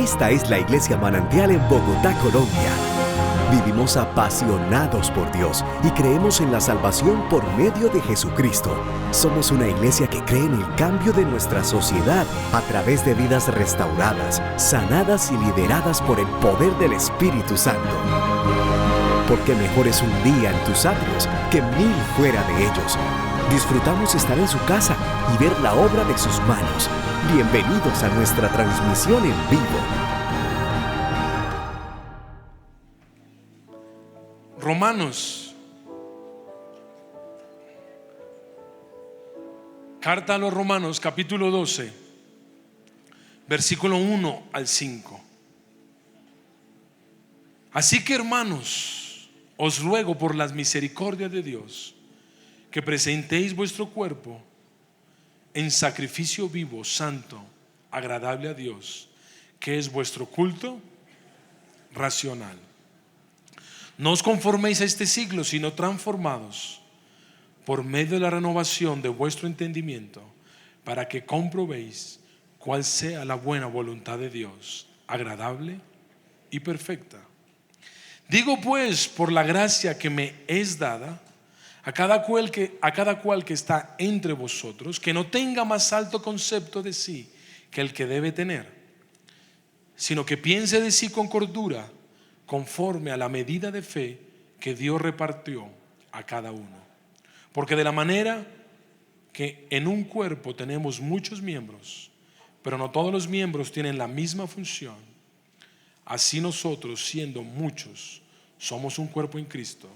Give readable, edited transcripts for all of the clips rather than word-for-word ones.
Esta es la Iglesia Manantial en Bogotá, Colombia. Vivimos apasionados por Dios y creemos en la salvación por medio de Jesucristo. Somos una iglesia que cree en el cambio de nuestra sociedad a través de vidas restauradas, sanadas y lideradas por el poder del Espíritu Santo. Porque mejor es un día en tus atrios que 1000 fuera de ellos. Disfrutamos estar en su casa y ver la obra de sus manos. Bienvenidos a nuestra transmisión en vivo. Romanos, carta a los Romanos, capítulo 12, versículo 1 al 5. Así que, hermanos, os ruego por las misericordias de Dios que presentéis vuestro cuerpo en sacrificio vivo, santo, agradable a Dios, que es vuestro culto racional. No os conforméis a este siglo, sino transformados por medio de la renovación de vuestro entendimiento, para que comprobéis cuál sea la buena voluntad de Dios, agradable y perfecta. Digo pues, por la gracia que me es dada, a cada cual que está entre vosotros, que no tenga más alto concepto de sí que el que debe tener, sino que piense de sí con cordura, conforme a la medida de fe que Dios repartió a cada uno. Porque de la manera que en un cuerpo tenemos muchos miembros, pero no todos los miembros tienen la misma función, así nosotros, siendo muchos, somos un cuerpo en Cristo,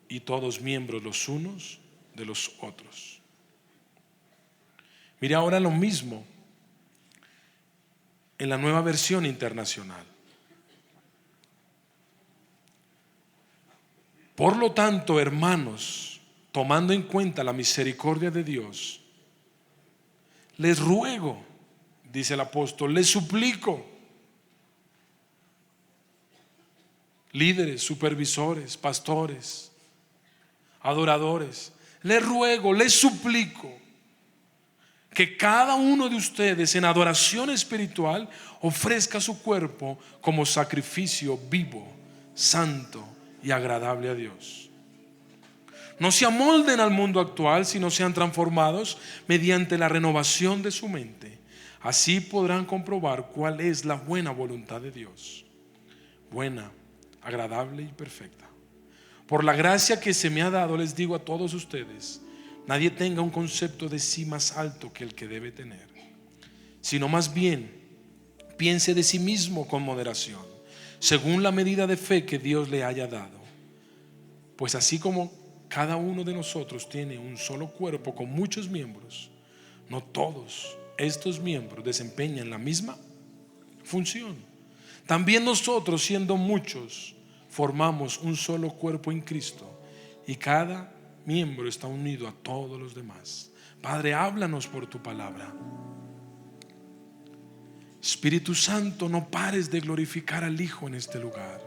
y todos miembros los unos de los otros. Mire ahora lo mismo en la Nueva Versión Internacional. Por lo tanto, hermanos, tomando en cuenta la misericordia de Dios, les ruego, dice el apóstol, les suplico, líderes, supervisores, pastores, adoradores, les ruego, les suplico que cada uno de ustedes en adoración espiritual ofrezca su cuerpo como sacrificio vivo, santo y agradable a Dios. No se amolden al mundo actual, sino sean transformados mediante la renovación de su mente. Así podrán comprobar cuál es la buena voluntad de Dios, buena, agradable y perfecta. Por la gracia que se me ha dado, les digo a todos ustedes, nadie tenga un concepto de sí más alto que el que debe tener, sino más bien piense de sí mismo con moderación, según la medida de fe que Dios le haya dado. Pues así como cada uno de nosotros tiene un solo cuerpo con muchos miembros, no todos estos miembros desempeñan la misma función. También nosotros, siendo muchos, formamos un solo cuerpo en Cristo, y cada miembro está unido a todos los demás. Padre, háblanos por tu palabra. Espíritu Santo, no pares de glorificar al Hijo en este lugar.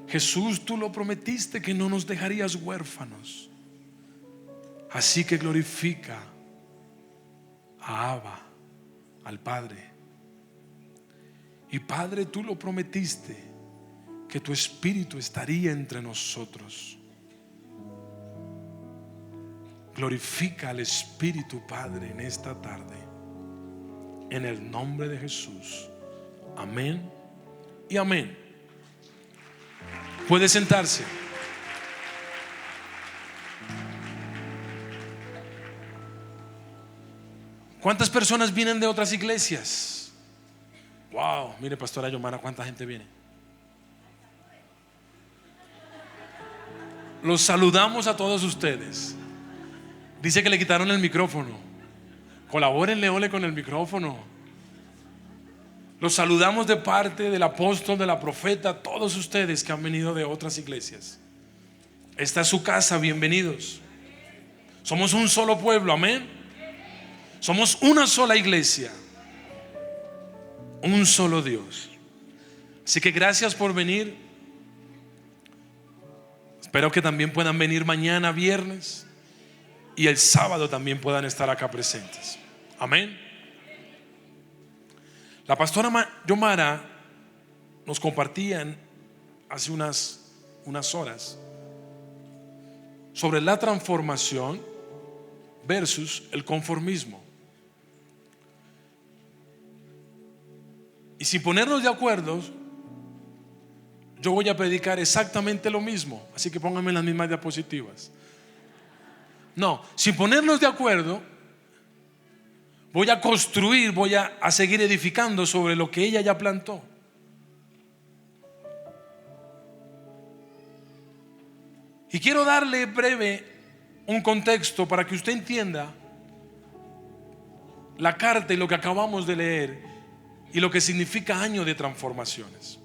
Jesús, tú lo prometiste que no nos dejarías huérfanos. Así que glorifica a Abba, al Padre. Y Padre, tú lo prometiste que tu Espíritu estaría entre nosotros. Glorifica al Espíritu, Padre, en esta tarde, en el nombre de Jesús. Amén y amén. Puede sentarse. ¿Cuántas personas vienen de otras iglesias? Wow, mire, pastora Yomara, cuánta gente viene. Los saludamos a todos ustedes. Dice que le quitaron el micrófono. Colabórenle, ole, con el micrófono. Los saludamos de parte del apóstol, de la profeta, todos ustedes que han venido de otras iglesias. Esta es su casa, bienvenidos. Somos un solo pueblo, amén. Somos una sola iglesia, un solo Dios. Así que gracias por venir. Espero que también puedan venir mañana viernes y el sábado también puedan estar acá presentes. Amén. La pastora Yomara nos compartía hace unas horas sobre la transformación versus el conformismo. Y sin ponernos de acuerdo, yo voy a predicar exactamente lo mismo. Así que pónganme las mismas diapositivas. No, sin ponernos de acuerdo, voy a construir, voy a seguir edificando sobre lo que ella ya plantó. Y quiero darle breve un contexto para que usted entienda la carta y lo que acabamos de leer y lo que significa año de transformaciones.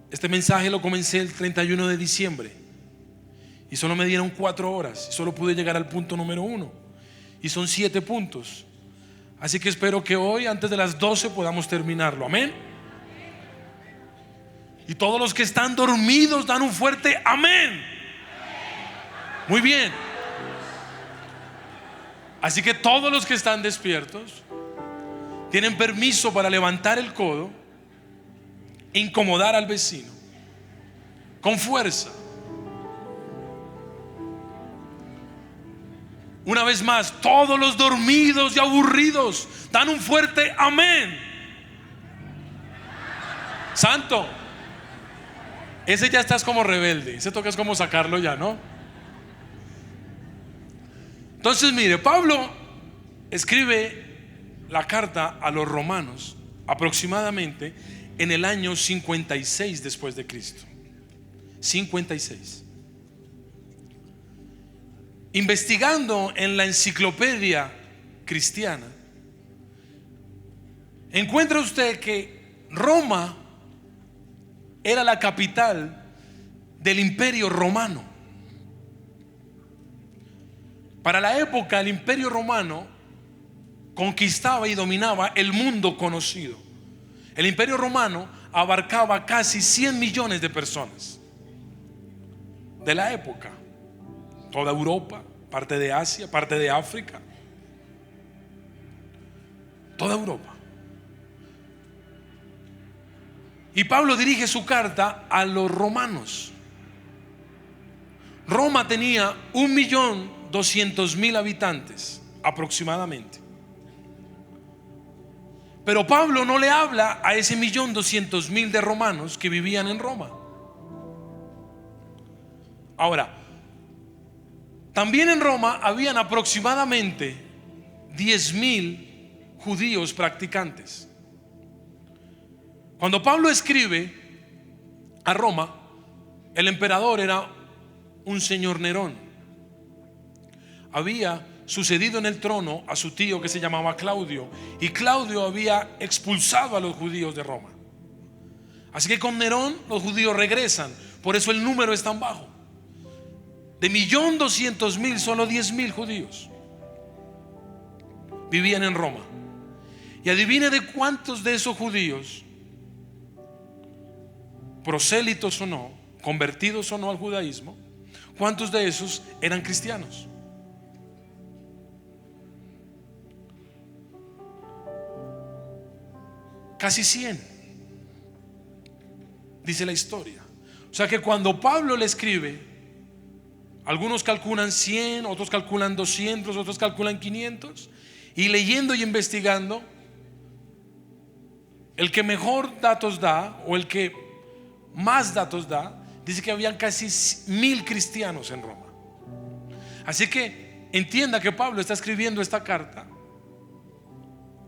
Este mensaje lo comencé el 31 de diciembre y solo me dieron 4 horas y solo pude llegar al punto número 1 y son 7 puntos. Así que espero que hoy antes de las 12 podamos terminarlo. Amén. Y todos los que están dormidos dan un fuerte amén. Muy bien. Así que todos los que están despiertos tienen permiso para levantar el codo, incomodar al vecino con fuerza. Una vez más, todos los dormidos y aburridos dan un fuerte amén. Santo. Ese ya estás como rebelde. Ese toca es como sacarlo ya, ¿no? Entonces mire, Pablo escribe la carta a los romanos aproximadamente en el año 56 después de Cristo. 56. Investigando en la enciclopedia cristiana, encuentra usted que Roma era la capital del Imperio Romano. Para la época, el Imperio Romano conquistaba y dominaba el mundo conocido. El Imperio Romano abarcaba casi 100 millones de personas de la época. Toda Europa, parte de Asia, parte de África, toda Europa. Y Pablo dirige su carta a los romanos. Roma tenía 1.200.000 habitantes aproximadamente. Pero Pablo no le habla a ese 1.200.000 de romanos que vivían en Roma. Ahora, también en Roma habían aproximadamente 10.000 judíos practicantes. Cuando Pablo escribe a Roma, el emperador era un señor Nerón. Había sucedido en el trono a su tío que se llamaba Claudio, y Claudio había expulsado a los judíos de Roma. Así que con Nerón los judíos regresan. Por eso el número es tan bajo. De 1.200.000, solo 10.000 judíos vivían en Roma. Y adivine de cuántos de esos judíos, prosélitos o no, convertidos o no al judaísmo, cuántos de esos eran cristianos. Casi 100, dice la historia. O sea que cuando Pablo le escribe, algunos calculan 100, otros calculan 200, otros calculan 500, y leyendo y investigando, el que mejor datos da, o el que más datos da, dice que habían casi 1.000 cristianos en Roma. Así que entienda que Pablo está escribiendo esta carta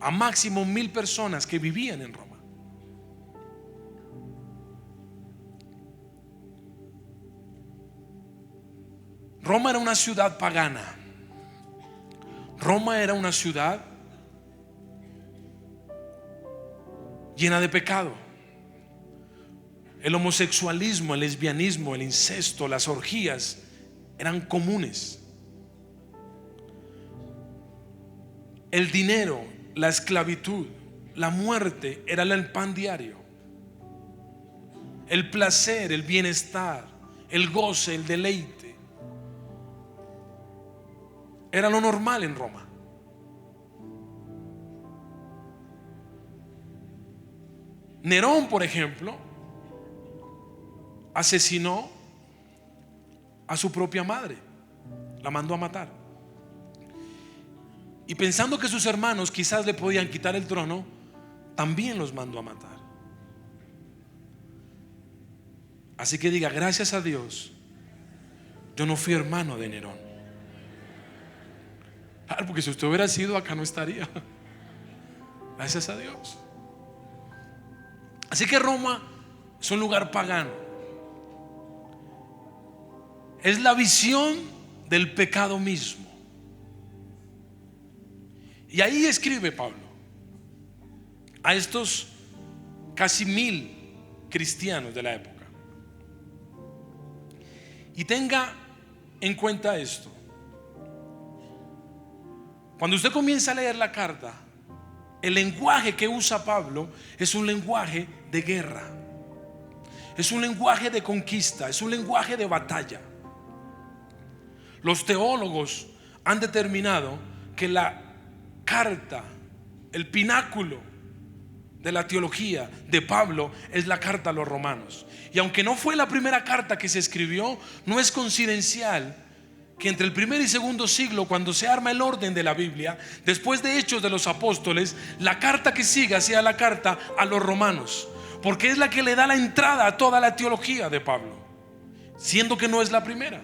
a máximo 1.000 personas que vivían en Roma. Roma era una ciudad pagana. Roma era una ciudad llena de pecado. El homosexualismo, el lesbianismo, el incesto, las orgías eran comunes. El dinero, la esclavitud, la muerte era el pan diario. El placer, el bienestar, el goce, el deleite era lo normal en Roma. Nerón, por ejemplo, asesinó a su propia madre, la mandó a matar. Y pensando que sus hermanos quizás le podían quitar el trono, también los mandó a matar. Así que diga: gracias a Dios, yo no fui hermano de Nerón. Claro, porque si usted hubiera sido, acá no estaría. Gracias a Dios. Así que Roma es un lugar pagano. Es la visión del pecado mismo. Y ahí escribe Pablo a estos casi 1000 cristianos de la época. Y tenga en cuenta esto: cuando usted comienza a leer la carta, el lenguaje que usa Pablo es un lenguaje de guerra, es un lenguaje de conquista, es un lenguaje de batalla. Los teólogos han determinado que la carta, el pináculo de la teología de Pablo, es la carta a los romanos. Y aunque no fue la primera carta que se escribió, no es coincidencial que entre el primer y segundo siglo, cuando se arma el orden de la Biblia, después de Hechos de los Apóstoles, la carta que siga sea la carta a los romanos, porque es la que le da la entrada a toda la teología de Pablo, siendo que no es la primera.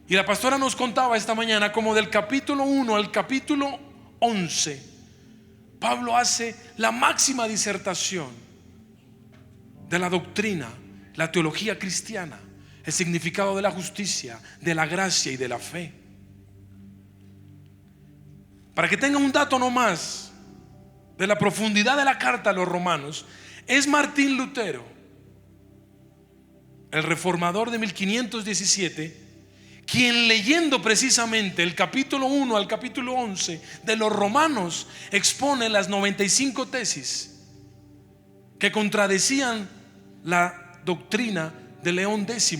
Y la pastora nos contaba esta mañana como del capítulo 1 al capítulo 11 Pablo hace la máxima disertación de la doctrina, la teología cristiana, el significado de la justicia, de la gracia y de la fe. Para que tengan un dato nomás de la profundidad de la carta a los romanos, es Martín Lutero, el reformador de 1517, quien, leyendo precisamente el capítulo 1 al capítulo 11 de los Romanos, expone las 95 tesis que contradecían la doctrina de León X,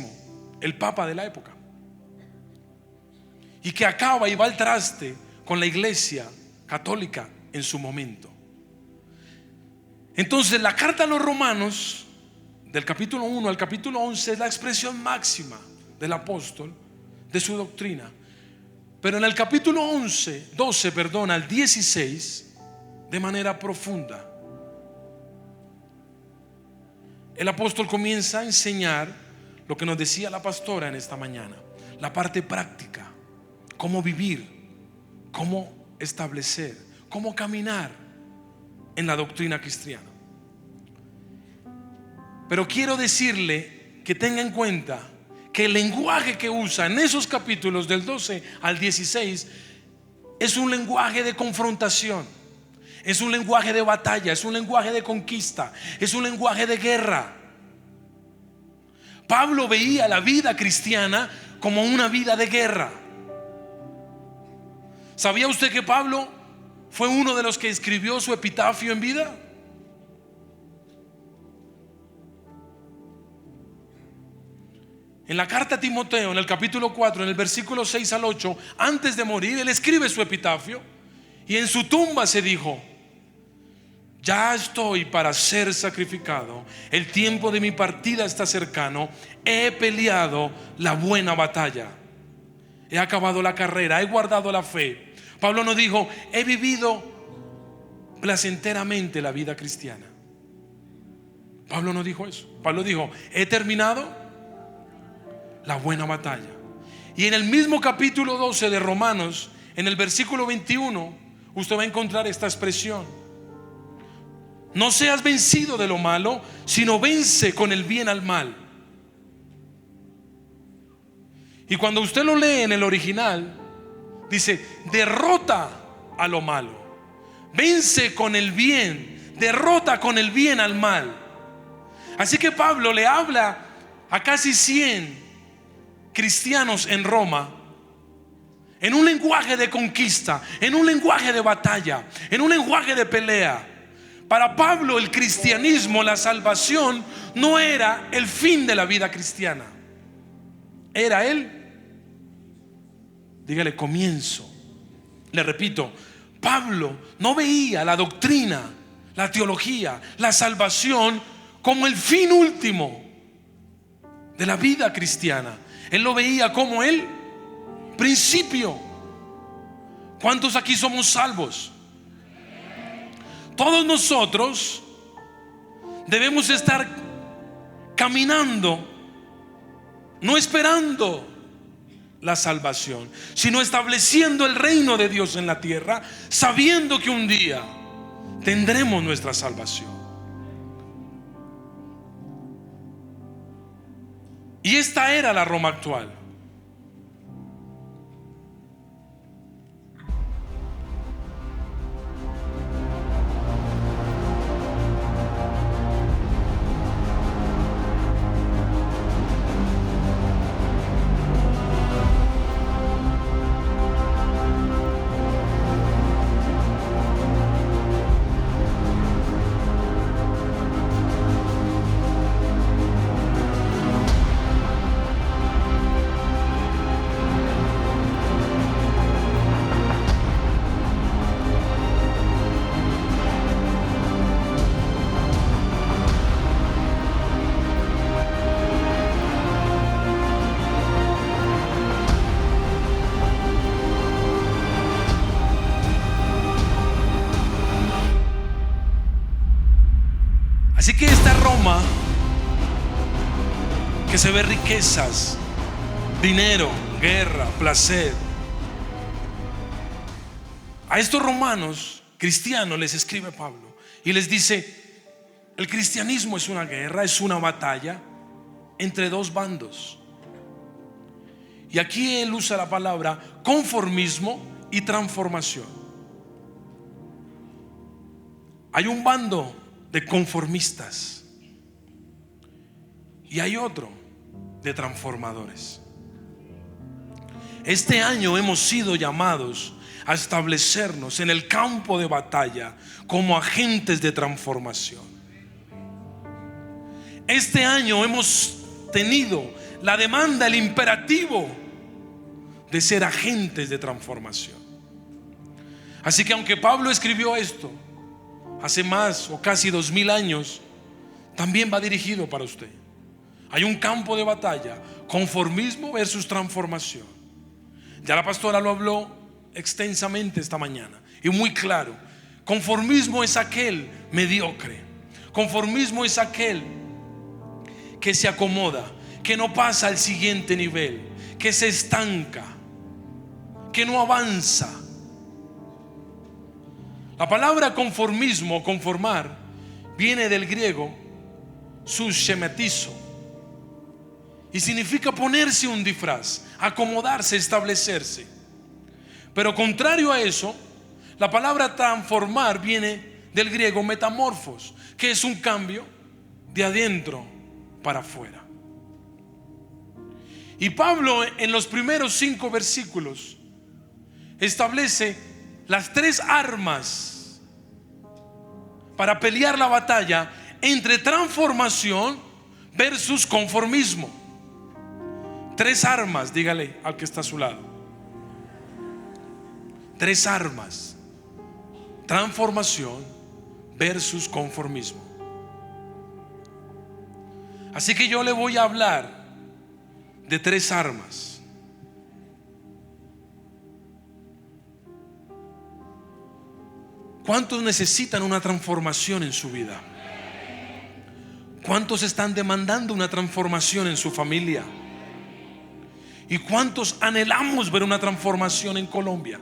el papa de la época, y que acaba y va al traste con la iglesia católica en su momento. Entonces, la carta a los Romanos, del capítulo 1 al capítulo 11, es la expresión máxima del apóstol de su doctrina. Pero en el capítulo 12 al 16, de manera profunda, el apóstol comienza a enseñar lo que nos decía la pastora en esta mañana, la parte práctica, cómo vivir, cómo establecer, cómo caminar en la doctrina cristiana. Pero quiero decirle que tenga en cuenta que el lenguaje que usa en esos capítulos del 12 al 16 es un lenguaje de confrontación, es un lenguaje de batalla, es un lenguaje de conquista, es un lenguaje de guerra. Pablo veía la vida cristiana como una vida de guerra. ¿Sabía usted que Pablo fue uno de los que escribió su epitafio en vida? En la carta a Timoteo, en el capítulo 4, en el versículo 6 al 8, antes de morir, él escribe su epitafio. Y en su tumba se dijo: ya estoy para ser sacrificado, el tiempo de mi partida está cercano, he peleado la buena batalla, he acabado la carrera, he guardado la fe. Pablo no dijo: he vivido placenteramente la vida cristiana. Pablo no dijo eso. Pablo dijo: he terminado la buena batalla. Y en el mismo capítulo 12 de Romanos, en el versículo 21, usted va a encontrar esta expresión: no seas vencido de lo malo, sino vence con el bien al mal. Y cuando usted lo lee en el original, dice: derrota a lo malo, vence con el bien, derrota con el bien al mal. Así que Pablo le habla a casi 100 cristianos en Roma en un lenguaje de conquista, en un lenguaje de batalla, en un lenguaje de pelea. Para Pablo, el cristianismo, la salvación, no era el fin de la vida cristiana, era dígale, comienzo. Le repito, Pablo no veía la doctrina, la teología, la salvación como el fin último de la vida cristiana. Él lo veía como el principio. ¿Cuántos aquí somos salvos? Todos nosotros debemos estar caminando, no esperando la salvación, sino estableciendo el reino de Dios en la tierra, sabiendo que un día tendremos nuestra salvación. Y esta era la Roma actual. Así que esta Roma, que se ve riquezas, dinero, guerra, placer, a estos romanos cristianos les escribe Pablo y les dice: el cristianismo es una guerra, es una batalla entre dos bandos. Y aquí él usa la palabra conformismo y transformación. Hay un bando de conformistas y hay otro de transformadores. Este año hemos sido llamados a establecernos en el campo de batalla como agentes de transformación. Este año hemos tenido la demanda, el imperativo de ser agentes de transformación. Así que aunque Pablo escribió esto hace más o casi 2000 años, también va dirigido para usted. Hay un campo de batalla: conformismo versus transformación. Ya la pastora lo habló extensamente esta mañana y muy claro. Conformismo es aquel mediocre. Conformismo es aquel que se acomoda, que no pasa al siguiente nivel, que se estanca, que no avanza. La palabra conformismo, conformar, viene del griego sushemetizo y significa ponerse un disfraz, acomodarse, establecerse. Pero contrario a eso, la palabra transformar viene del griego metamorfos, que es un cambio de adentro para afuera. Y Pablo en los primeros 5 versículos establece las 3 armas para pelear la batalla entre transformación versus conformismo. 3 armas, dígale al que está a su lado. 3 armas: transformación versus conformismo. Así que yo le voy a hablar de 3 armas. ¿Cuántos necesitan una transformación en su vida? ¿Cuántos están demandando una transformación en su familia? ¿Y cuántos anhelamos ver una transformación en Colombia?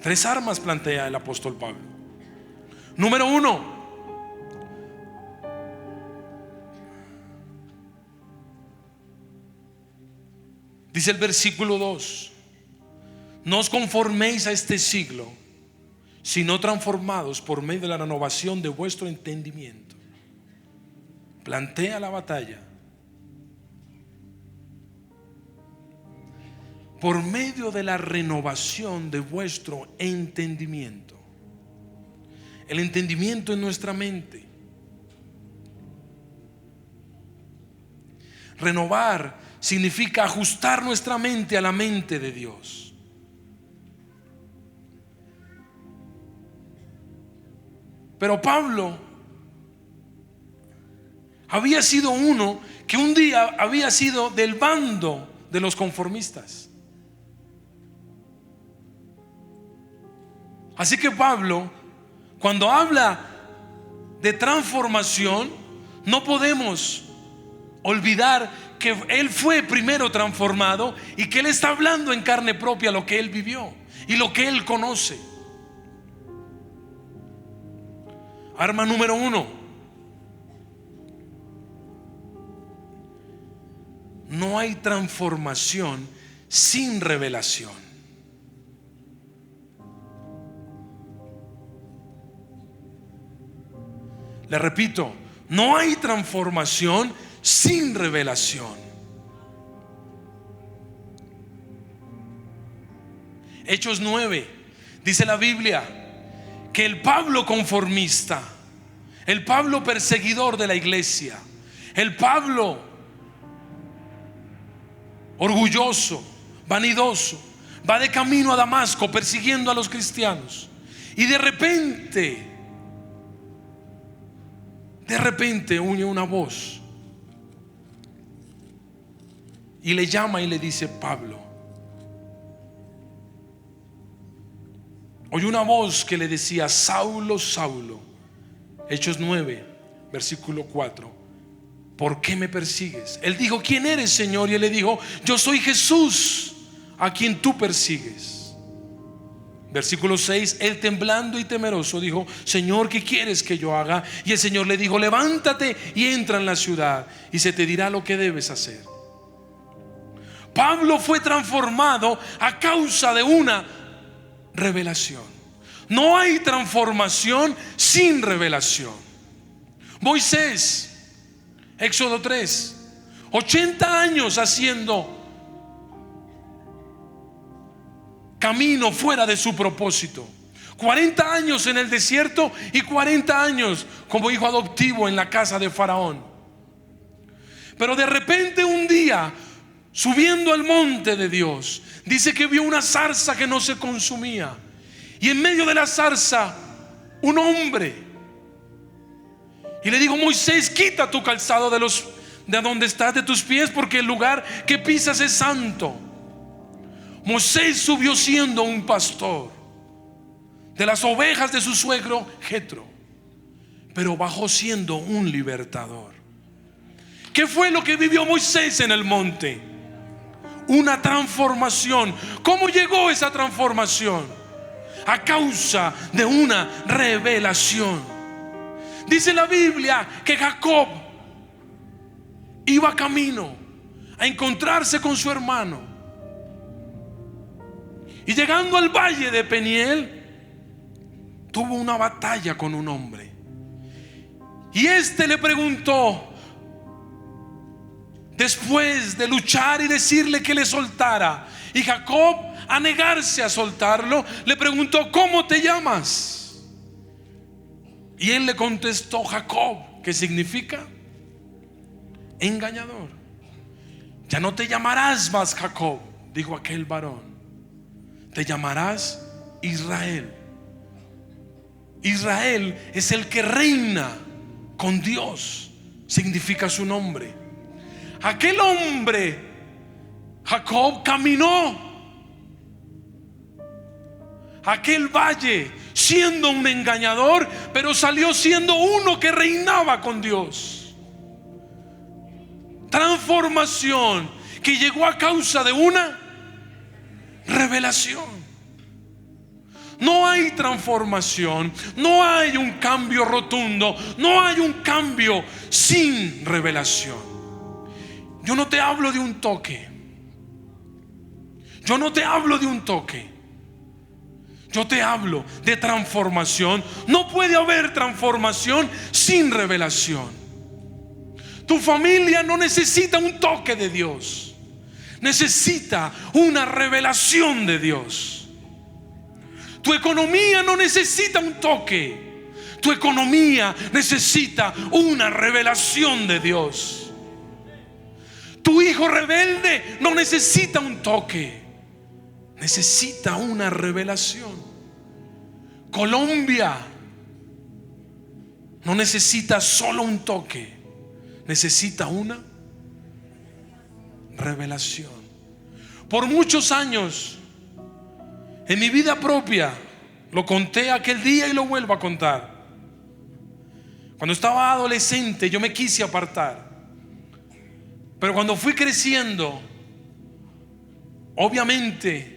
3 armas plantea el apóstol Pablo. Número 1: dice el versículo 2: no os conforméis a este siglo, sino transformados por medio de la renovación de vuestro entendimiento. Plantea la batalla por medio de la renovación de vuestro entendimiento. El entendimiento en nuestra mente. Renovar significa ajustar nuestra mente a la mente de Dios. Pero Pablo había sido uno que un día había sido del bando de los conformistas. Así que Pablo, cuando habla de transformación, no podemos olvidar que él fue primero transformado y que él está hablando en carne propia lo que él vivió y lo que él conoce. Arma número 1: no hay transformación sin revelación. Le repito, no hay transformación sin revelación. Hechos 9, dice la Biblia que el Pablo conformista, el Pablo perseguidor de la iglesia, el Pablo orgulloso, vanidoso, va de camino a Damasco persiguiendo a los cristianos. Y de repente oye una voz y le llama y le dice: Pablo. Oye una voz que le decía: Saulo, Saulo. Hechos 9, versículo 4. ¿Por qué me persigues? Él dijo: ¿quién eres, Señor? Y él le dijo: yo soy Jesús, a quien tú persigues. Versículo 6. Él, temblando y temeroso, dijo: Señor, ¿qué quieres que yo haga? Y el Señor le dijo: levántate y entra en la ciudad, y se te dirá lo que debes hacer. Pablo fue transformado a causa de una revelación. No hay transformación sin revelación. Moisés, Éxodo 3, 80 años haciendo camino fuera de su propósito, 40 años en el desierto y 40 años como hijo adoptivo en la casa de Faraón. Pero de repente un día, subiendo al monte de Dios, dice que vio una zarza que no se consumía, y en medio de la zarza un hombre, y le dijo: Moisés, quita tu calzado de donde estás, de tus pies, porque el lugar que pisas es santo. Moisés subió siendo un pastor de las ovejas de su suegro Jetro, pero bajó siendo un libertador. ¿Qué fue lo que vivió Moisés en el monte? Una transformación. ¿Cómo llegó esa transformación? A causa de una revelación. Dice la Biblia que Jacob iba camino a encontrarse con su hermano, y llegando al valle de Peniel tuvo una batalla con un hombre, y este le preguntó, después de luchar y decirle que le soltara, y Jacob, a negarse a soltarlo, le preguntó: ¿cómo te llamas? Y él le contestó: Jacob, que significa engañador. Ya no te llamarás más Jacob, dijo aquel varón, te llamarás Israel. Israel es el que reina con Dios, significa su nombre. Aquel hombre, Jacob, caminó aquel valle siendo un engañador, pero salió siendo uno que reinaba con Dios. Transformación que llegó a causa de una revelación. No hay transformación, no hay un cambio rotundo, no hay un cambio sin revelación. Yo no te hablo de un toque. Yo no te hablo de un toque. Yo te hablo de transformación. No puede haber transformación sin revelación. Tu familia no necesita un toque de Dios, necesita una revelación de Dios. Tu economía no necesita un toque, tu economía necesita una revelación de Dios. Tu hijo rebelde no necesita un toque, necesita una revelación. Colombia no necesita solo un toque, necesita una revelación. Por muchos años en mi vida propia, lo conté aquel día y lo vuelvo a contar. Cuando estaba adolescente yo me quise apartar, pero cuando fui creciendo, obviamente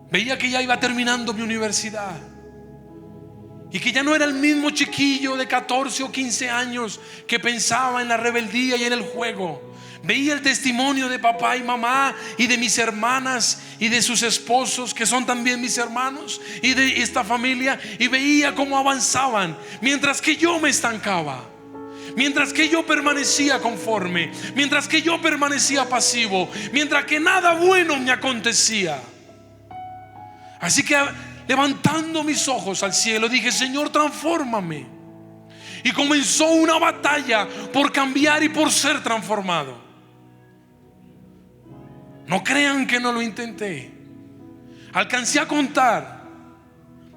veía que ya iba terminando mi universidad y que ya no era el mismo chiquillo de 14 o 15 años que pensaba en la rebeldía y en el juego. Veía el testimonio de papá y mamá y de mis hermanas y de sus esposos, que son también mis hermanos, y de esta familia, y veía cómo avanzaban, mientras que yo me estancaba, mientras que yo permanecía conforme, mientras que yo permanecía pasivo, mientras que nada bueno me acontecía. Así que levantando mis ojos al cielo dije: Señor, transfórmame. Y comenzó una batalla por cambiar y por ser transformado. No crean que no lo intenté. Alcancé a contar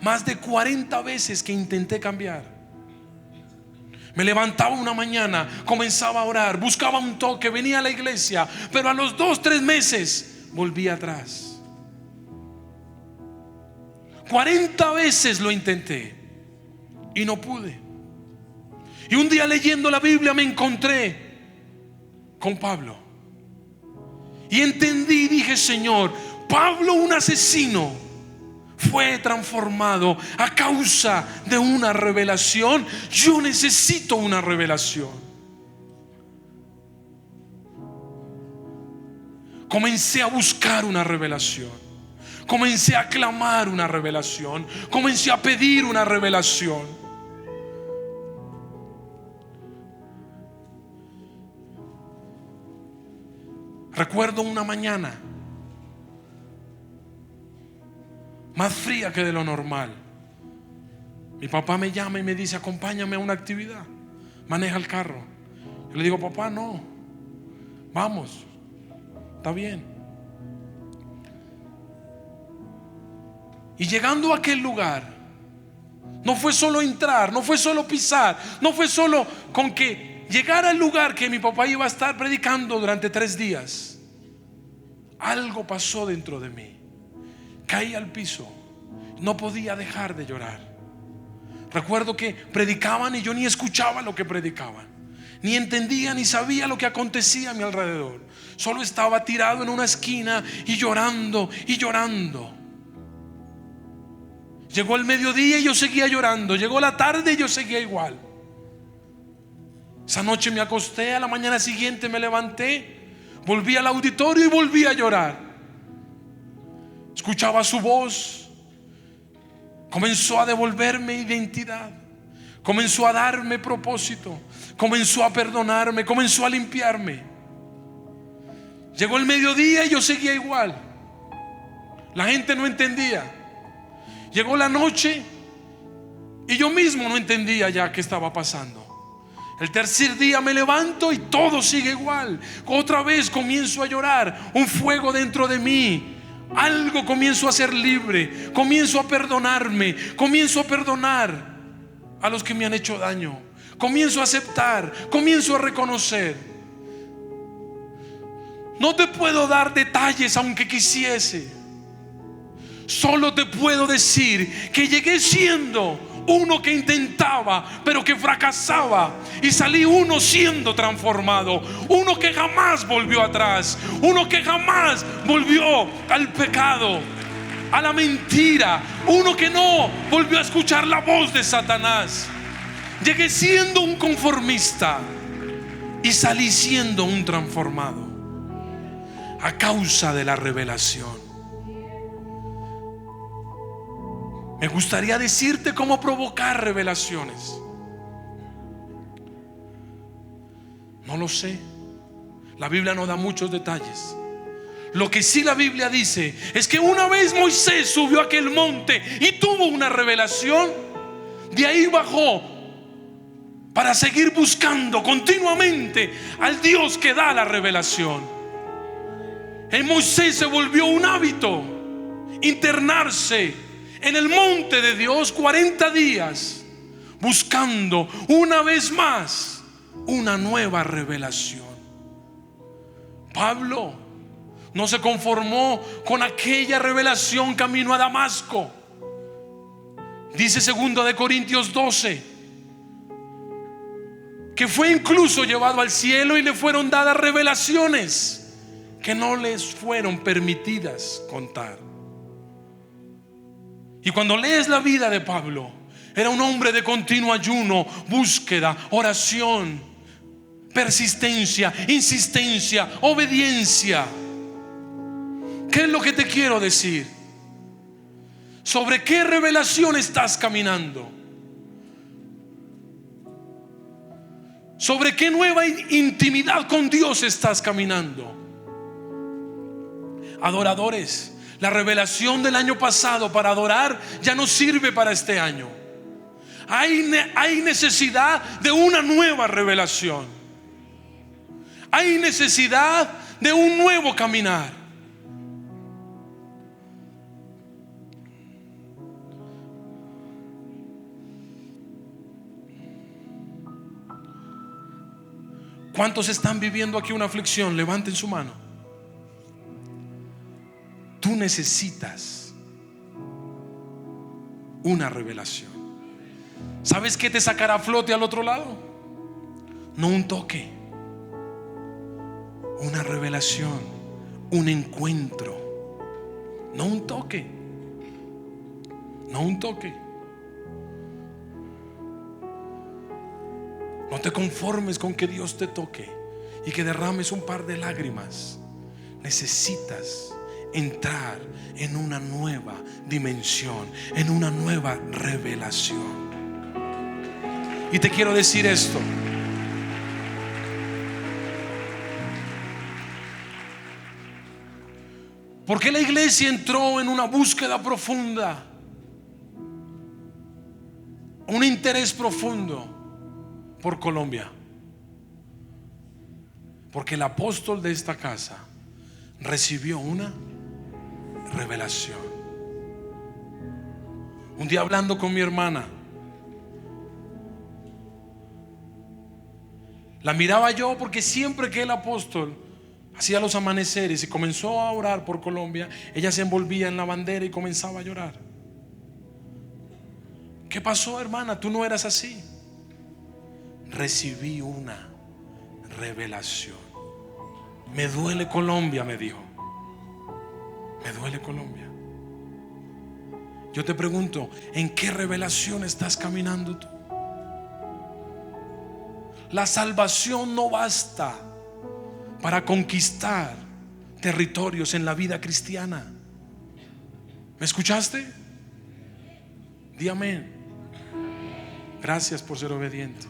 más de 40 veces que intenté cambiar. Me levantaba una mañana, comenzaba a orar, buscaba un toque, venía a la iglesia, pero a los 2-3 meses volvía atrás. 40 veces lo intenté y no pude. Y un día leyendo la Biblia me encontré con Pablo y entendí y dije: Señor, Pablo, un asesino, fue transformado a causa de una revelación. Yo necesito una revelación. Comencé a buscar una revelación. Comencé a clamar una revelación. Comencé a pedir una revelación. Recuerdo una mañana más fría que de lo normal. Mi papá me llama y me dice: acompáñame a una actividad, maneja el carro. Yo le digo: papá, no, vamos, está bien. Y llegando a aquel lugar, no fue solo entrar, no fue solo pisar, no fue solo con que llegar al lugar que mi papá iba a estar predicando durante 3 días. Algo pasó dentro de mí. Caí al piso, no podía dejar de llorar. Recuerdo que predicaban y yo ni escuchaba lo que predicaban, ni entendía ni sabía lo que acontecía a mi alrededor. Solo estaba tirado en una esquina y llorando y llorando. Llegó el mediodía y yo seguía llorando. Llegó la tarde y yo seguía igual. Esa noche me acosté, a la mañana siguiente me levanté, volví al auditorio y volví a llorar. Escuchaba su voz. Comenzó a devolverme identidad. Comenzó a darme propósito. Comenzó a perdonarme. Comenzó a limpiarme. Llegó el mediodía y yo seguía igual. La gente no entendía. Llegó la noche y yo mismo no entendía ya qué estaba pasando. El tercer día me levanto y todo sigue igual. Otra vez comienzo a llorar. Un fuego dentro de mí. Algo comienzo a ser libre. Comienzo a perdonarme. Comienzo a perdonar a los que me han hecho daño. Comienzo a aceptar. Comienzo a reconocer. No te puedo dar detalles aunque quisiese. Solo te puedo decir que llegué siendo uno que intentaba pero que fracasaba, y salí uno siendo transformado, uno que jamás volvió atrás, uno que jamás volvió al pecado, a la mentira, uno que no volvió a escuchar la voz de Satanás. Llegué siendo un conformista y salí siendo un transformado a causa de la revelación. Me gustaría decirte cómo provocar revelaciones. No lo sé. La Biblia no da muchos detalles. Lo que sí la Biblia dice es que una vez Moisés subió a aquel monte y tuvo una revelación. De ahí bajó para seguir buscando continuamente al Dios que da la revelación. En Moisés se volvió un hábito internarse en el monte de Dios 40 días, buscando una vez más una nueva revelación. Pablo no se conformó con aquella revelación camino a Damasco. Dice 2 de Corintios 12 que fue incluso llevado al cielo y le fueron dadas revelaciones que no les fueron permitidas contar. Y cuando lees la vida de Pablo, era un hombre de continuo ayuno, búsqueda, oración, persistencia, insistencia, obediencia. ¿Qué es lo que te quiero decir? ¿Sobre qué revelación estás caminando? ¿Sobre qué nueva intimidad con Dios estás caminando? Adoradores, la revelación del año pasado para adorar ya no sirve para este año. Hay necesidad de una nueva revelación. Hay necesidad de un nuevo caminar. ¿Cuántos están viviendo aquí una aflicción? Levanten su mano. Tú necesitas una revelación. ¿Sabes qué te sacará a flote al otro lado? No un toque, una revelación, un encuentro. No un toque, no un toque. No te conformes con que Dios te toque y que derrames un par de lágrimas. Necesitas entrar en una nueva dimensión, en una nueva revelación. Y te quiero decir esto: ¿por qué la iglesia entró en una búsqueda profunda, un interés profundo por Colombia? Porque el apóstol de esta casa recibió una revelación. Un día hablando con mi hermana, la miraba yo porque siempre que el apóstol hacía los amaneceres y comenzó a orar por Colombia, ella se envolvía en la bandera y comenzaba a llorar. ¿Qué pasó, hermana? Tú no eras así. Recibí una revelación. Me duele Colombia, me dijo. Me duele Colombia. Yo te pregunto, ¿en qué revelación estás caminando tú? La salvación no basta para conquistar territorios en la vida cristiana. ¿Me escuchaste? Di amén. Gracias por ser obediente.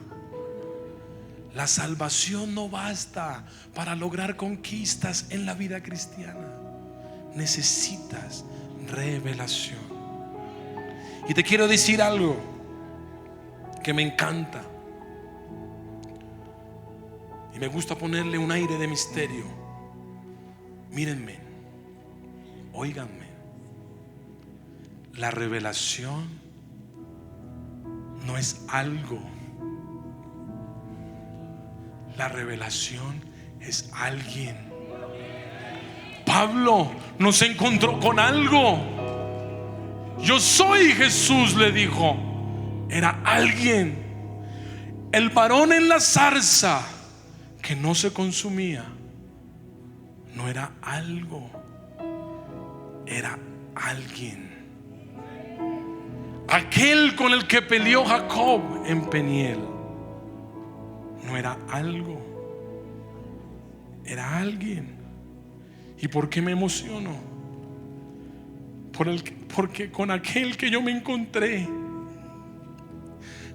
La salvación no basta para lograr conquistas en la vida cristiana. Necesitas revelación. Y te quiero decir algo que me encanta y me gusta ponerle un aire de misterio. Mírenme, óiganme. La revelación no es algo. La revelación es alguien. Pablo no se encontró con algo. Yo soy Jesús, le dijo. Era alguien. El varón en la zarza que no se consumía no era algo, era alguien. Aquel con el que peleó Jacob en Peniel no era algo, era alguien. ¿Y por qué me emociono? Porque con aquel que yo me encontré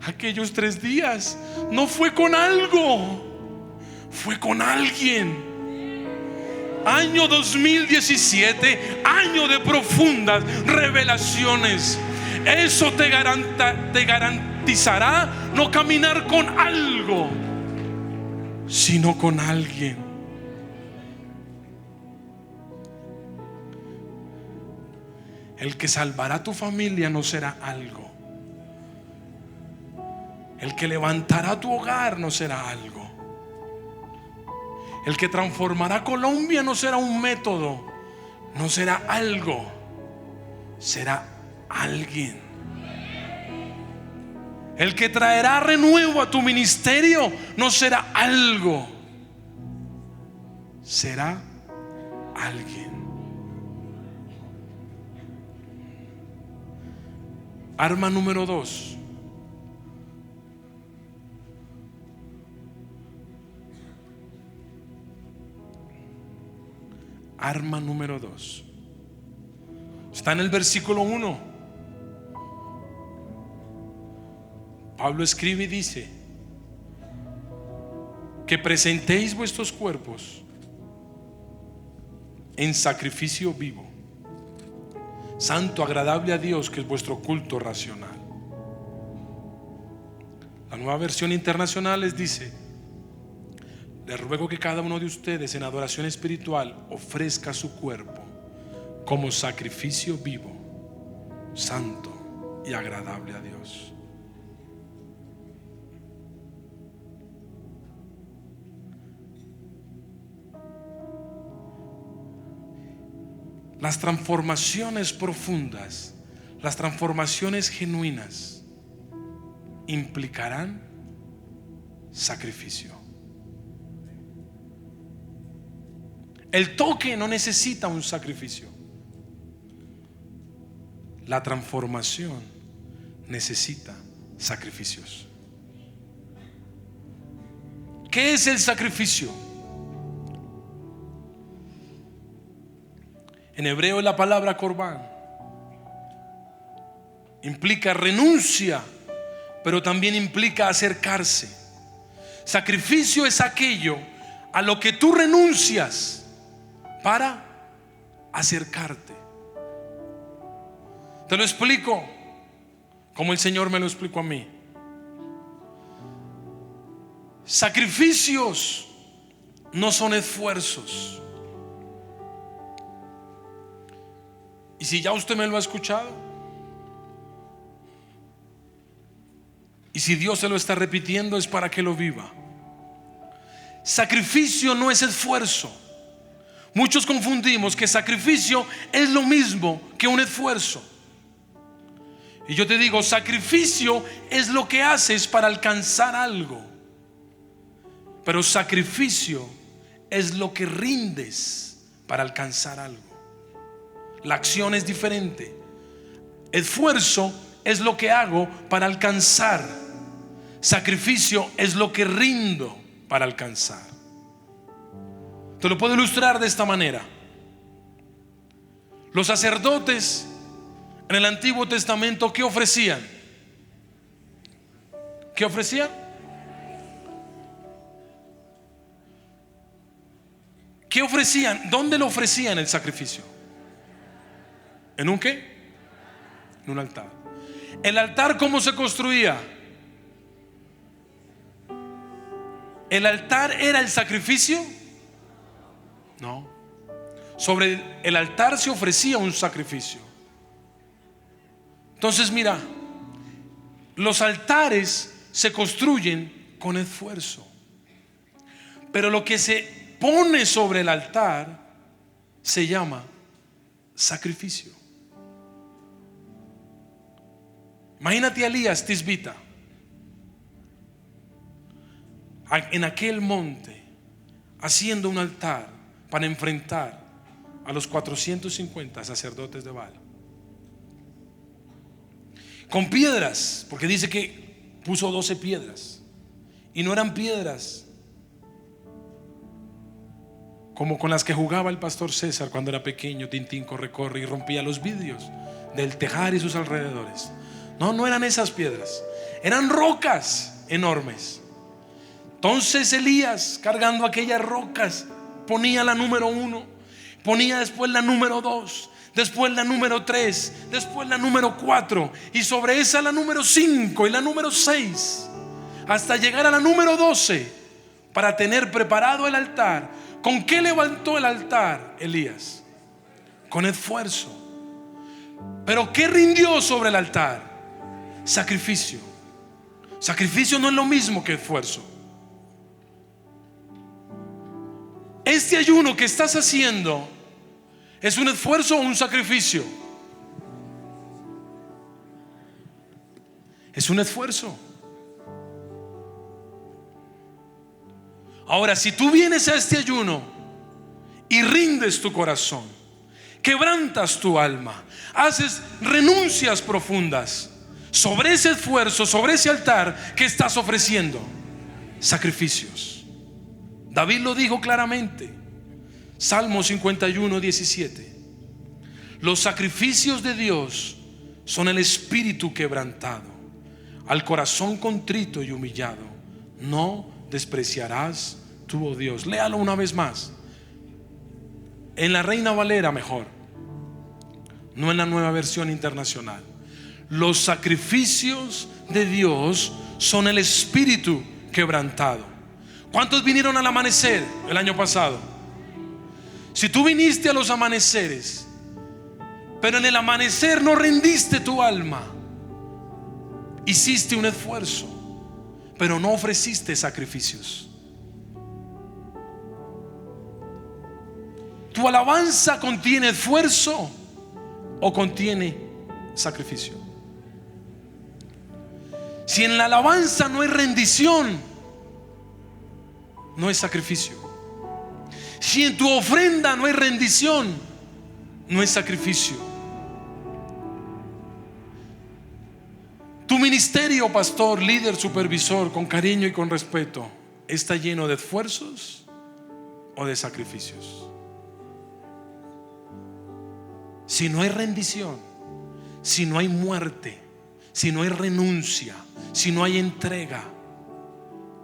aquellos 3 días no fue con algo, fue con alguien. Año 2017, año de profundas revelaciones. Eso te garantizará no caminar con algo, sino con alguien. El que salvará tu familia no será algo. El que levantará tu hogar no será algo. El que transformará Colombia no será un método, no será algo, será alguien. El que traerá renuevo a tu ministerio no será algo, será alguien. Arma número 2. Arma número 2 está en el versículo 1. Pablo escribe y dice que presentéis vuestros cuerpos en sacrificio vivo, santo, agradable a Dios, que es vuestro culto racional. La Nueva Versión Internacional les dice: les ruego que cada uno de ustedes en adoración espiritual ofrezca su cuerpo como sacrificio vivo, santo y agradable a Dios. Las transformaciones profundas, las transformaciones genuinas implicarán sacrificio. El toque no necesita un sacrificio. La transformación necesita sacrificios. ¿Qué es el sacrificio? En hebreo la palabra corbán implica renuncia, pero también implica acercarse. Sacrificio es aquello a lo que tú renuncias para acercarte. Te lo explico como el Señor me lo explicó a mí. Sacrificios no son esfuerzos. Y si ya usted me lo ha escuchado, y si Dios se lo está repitiendo, es para que lo viva. Sacrificio no es esfuerzo. Muchos confundimos que sacrificio es lo mismo que un esfuerzo. Y yo te digo, sacrificio es lo que haces para alcanzar algo, pero sacrificio es lo que rindes para alcanzar algo. La acción es diferente. Esfuerzo es lo que hago para alcanzar. Sacrificio es lo que rindo para alcanzar. Te lo puedo ilustrar de esta manera. Los sacerdotes en el Antiguo Testamento, ¿qué ofrecían? ¿Qué ofrecían? ¿Qué ofrecían? ¿Dónde lo ofrecían el sacrificio? ¿En un qué? En un altar. ¿El altar cómo se construía? ¿El altar era el sacrificio? No. Sobre el altar se ofrecía un sacrificio. Entonces mira, los altares se construyen con esfuerzo, pero lo que se pone sobre el altar se llama sacrificio. Imagínate a Elías Tisbita en aquel monte haciendo un altar para enfrentar a los 450 sacerdotes de Baal, con piedras, porque dice que puso 12 piedras, y no eran piedras como con las que jugaba el pastor César cuando era pequeño, tintín, corre, corre, y rompía los vidrios del tejar y sus alrededores. No, no eran esas piedras, eran rocas enormes. Entonces Elías, cargando aquellas rocas, ponía la número 1, ponía después la número 2, después la número 3, después la número 4, y sobre esa la número 5 y la número 6, hasta llegar a la número 12, para tener preparado el altar. ¿Con qué levantó el altar Elías? Con esfuerzo. Pero ¿qué rindió sobre el altar? Sacrificio. Sacrificio no es lo mismo que esfuerzo. Este ayuno que estás haciendo ¿es un esfuerzo o un sacrificio? Es un esfuerzo. Ahora, si tú vienes a este ayuno y rindes tu corazón, quebrantas tu alma, haces renuncias profundas sobre ese esfuerzo, sobre ese altar, que estás ofreciendo? Sacrificios. David lo dijo claramente. Salmo 51, 17. Los sacrificios de Dios son el espíritu quebrantado. Al corazón contrito y humillado no despreciarás tú, oh Dios. Léalo una vez más. En la Reina Valera mejor, no en la Nueva Versión Internacional. Los sacrificios de Dios son el espíritu quebrantado. ¿Cuántos vinieron al amanecer el año pasado? Si tú viniste a los amaneceres, pero en el amanecer no rendiste tu alma, hiciste un esfuerzo, pero no ofreciste sacrificios. ¿Tu alabanza contiene esfuerzo o contiene sacrificio? Si en la alabanza no hay rendición, no es sacrificio. Si en tu ofrenda no hay rendición, no es sacrificio. Tu ministerio, pastor, líder, supervisor, con cariño y con respeto, ¿está lleno de esfuerzos o de sacrificios? Si no hay rendición, si no hay muerte, si no hay renuncia, si no hay entrega,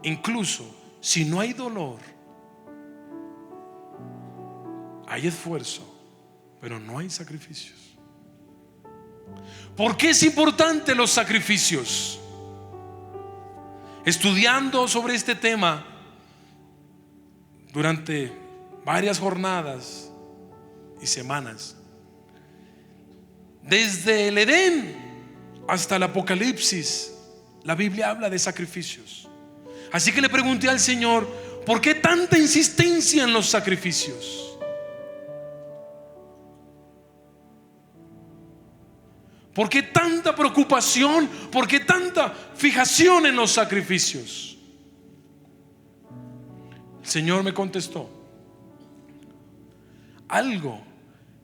incluso si no hay dolor, hay esfuerzo, pero no hay sacrificios. ¿Por qué es importante los sacrificios? Estudiando sobre este tema durante varias jornadas y semanas, desde el Edén hasta el Apocalipsis, la Biblia habla de sacrificios. Así que le pregunté al Señor, ¿por qué tanta insistencia en los sacrificios? ¿Por qué tanta preocupación? ¿Por qué tanta fijación en los sacrificios? El Señor me contestó: algo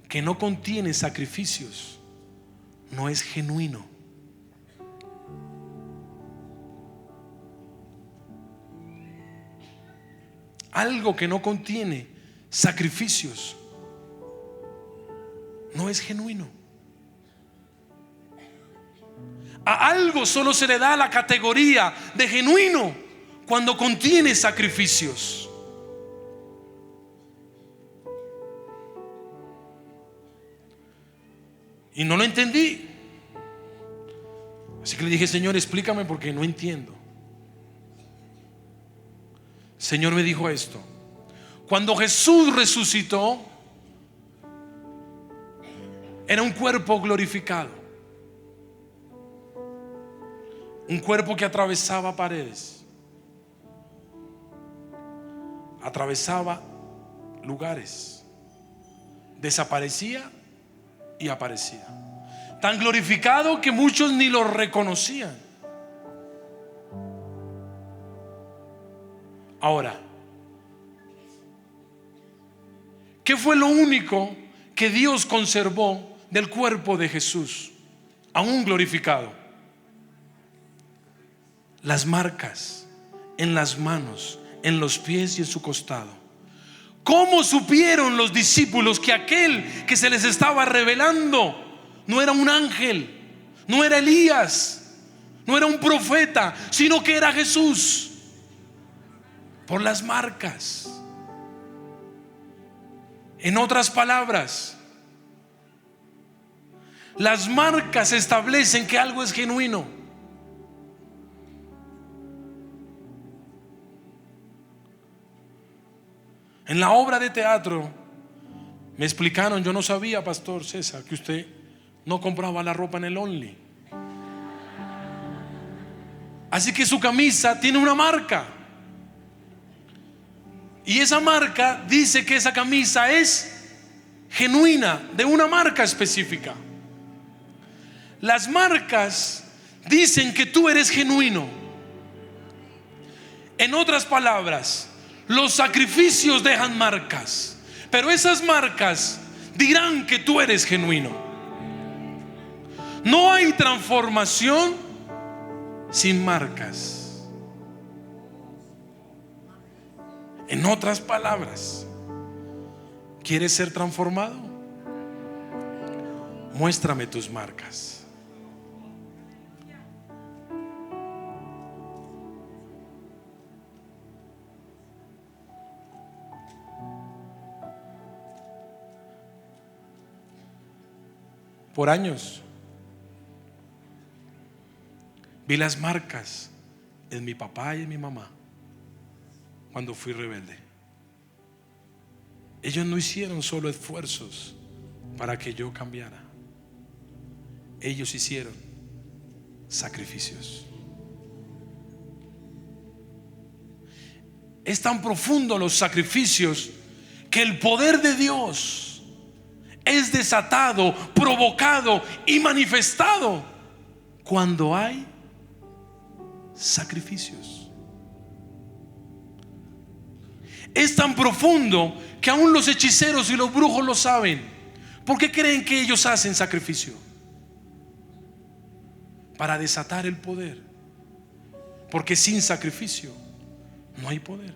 que no contiene sacrificios no es genuino. Algo que no contiene sacrificios no es genuino. A algo solo se le da la categoría de genuino cuando contiene sacrificios. Y no lo entendí. Así que le dije: Señor, explícame porque no entiendo. El Señor me dijo esto: cuando Jesús resucitó, era un cuerpo glorificado, un cuerpo que atravesaba paredes, atravesaba lugares, desaparecía y aparecía, tan glorificado que muchos ni lo reconocían. Ahora, ¿qué fue lo único que Dios conservó del cuerpo de Jesús, aún glorificado? Las marcas en las manos, en los pies y en su costado. ¿Cómo supieron los discípulos que aquel que se les estaba revelando no era un ángel, no era Elías, no era un profeta, sino que era Jesús? Por las marcas. En otras palabras, las marcas establecen que algo es genuino. En la obra de teatro me explicaron, yo no sabía, pastor César, que usted no compraba la ropa en el Only. Así que su camisa tiene una marca. Y esa marca dice que esa camisa es genuina, de una marca específica. Las marcas dicen que tú eres genuino. En otras palabras, los sacrificios dejan marcas, pero esas marcas dirán que tú eres genuino. No hay transformación sin marcas. En otras palabras, ¿quieres ser transformado? Muéstrame tus marcas. Por años vi las marcas en mi papá y en mi mamá cuando fui rebelde. Ellos no hicieron solo esfuerzos para que yo cambiara. Ellos hicieron sacrificios. Es tan profundo los sacrificios que el poder de Dios es desatado, provocado y manifestado cuando hay sacrificios. Es tan profundo que aún los hechiceros y los brujos lo saben. ¿Por qué creen que ellos hacen sacrificio? Para desatar el poder. Porque sin sacrificio no hay poder.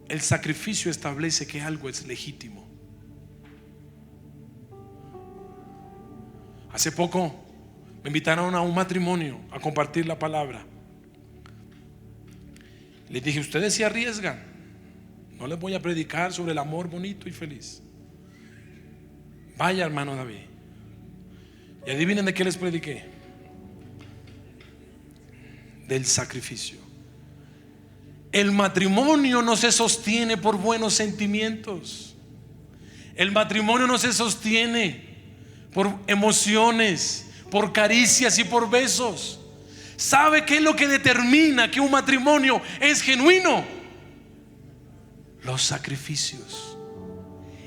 El sacrificio establece que algo es legítimo. Hace poco me invitaron a un matrimonio a compartir la palabra. Les dije: ustedes se arriesgan, no les voy a predicar sobre el amor bonito y feliz. Vaya, hermano David. Y adivinen de qué les prediqué. Del sacrificio. El matrimonio no se sostiene por buenos sentimientos. El matrimonio no se sostiene por emociones, por caricias y por besos. ¿Sabe qué es lo que determina que un matrimonio es genuino? Los sacrificios.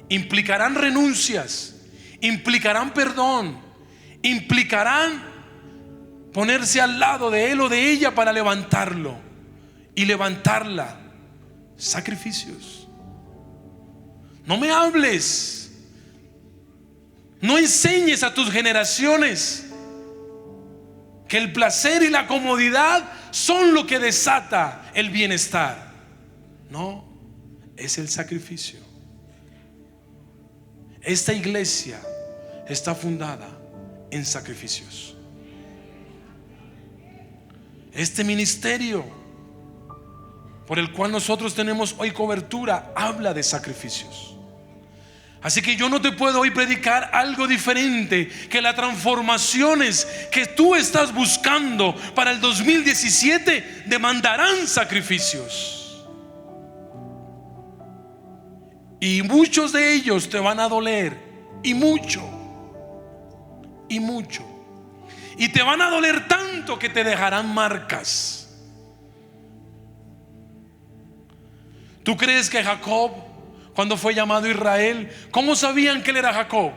Implicarán renuncias, implicarán perdón, implicarán ponerse al lado de él o de ella para levantarlo y levantarla. Sacrificios. No me hables, no enseñes a tus generaciones que el placer y la comodidad son lo que desata el bienestar. No, es el sacrificio. Esta iglesia está fundada en sacrificios. Este ministerio por el cual nosotros tenemos hoy cobertura habla de sacrificios. Así que yo no te puedo hoy predicar algo diferente, que las transformaciones que tú estás buscando para el 2017 demandarán sacrificios. Y muchos de ellos te van a doler, y mucho, y mucho. Y te van a doler tanto que te dejarán marcas. ¿Tú crees que Jacob, cuando fue llamado Israel, cómo sabían que él era Jacob?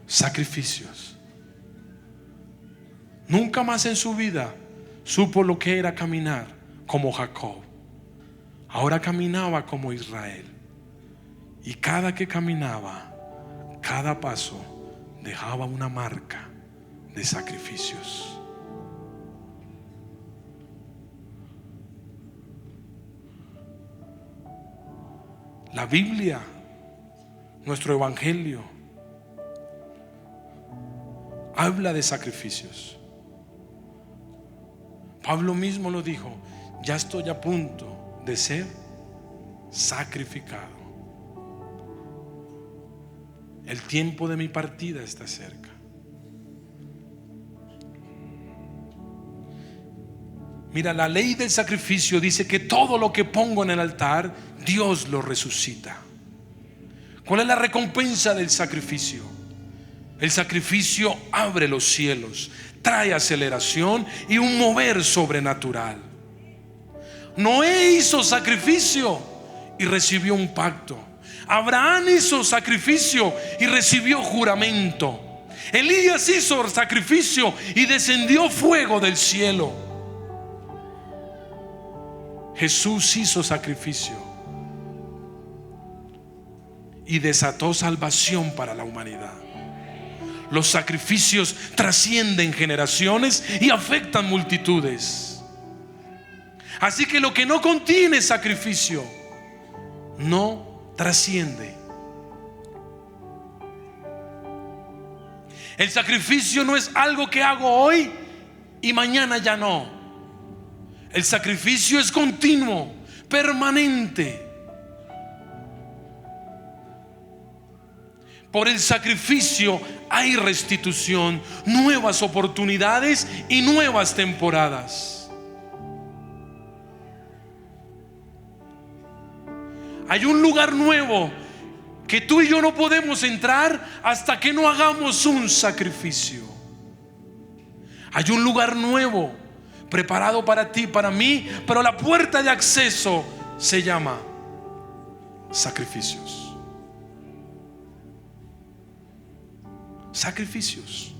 Sacrificios. Nunca más en su vida supo lo que era caminar como Jacob. Ahora caminaba como Israel. Y cada que caminaba, cada paso dejaba una marca de sacrificios. La Biblia, nuestro evangelio, habla de sacrificios. Pablo mismo lo dijo: ya estoy a punto de ser sacrificado. El tiempo de mi partida está cerca. Mira, la ley del sacrificio dice que todo lo que pongo en el altar, Dios lo resucita. ¿Cuál es la recompensa del sacrificio? El sacrificio abre los cielos, trae aceleración y un mover sobrenatural. Noé hizo sacrificio y recibió un pacto. Abraham hizo sacrificio y recibió juramento. Elías hizo sacrificio y descendió fuego del cielo. Jesús hizo sacrificio y desató salvación para la humanidad. Los sacrificios trascienden generaciones y afectan multitudes. Así que lo que no contiene sacrificio no trasciende. El sacrificio no es algo que hago hoy y mañana ya no. El sacrificio es continuo, permanente. Por el sacrificio hay restitución, nuevas oportunidades y nuevas temporadas. Hay un lugar nuevo que tú y yo no podemos entrar hasta que no hagamos un sacrificio. Hay un lugar nuevo preparado para ti, para mí, pero la puerta de acceso se llama sacrificios. Sacrificios.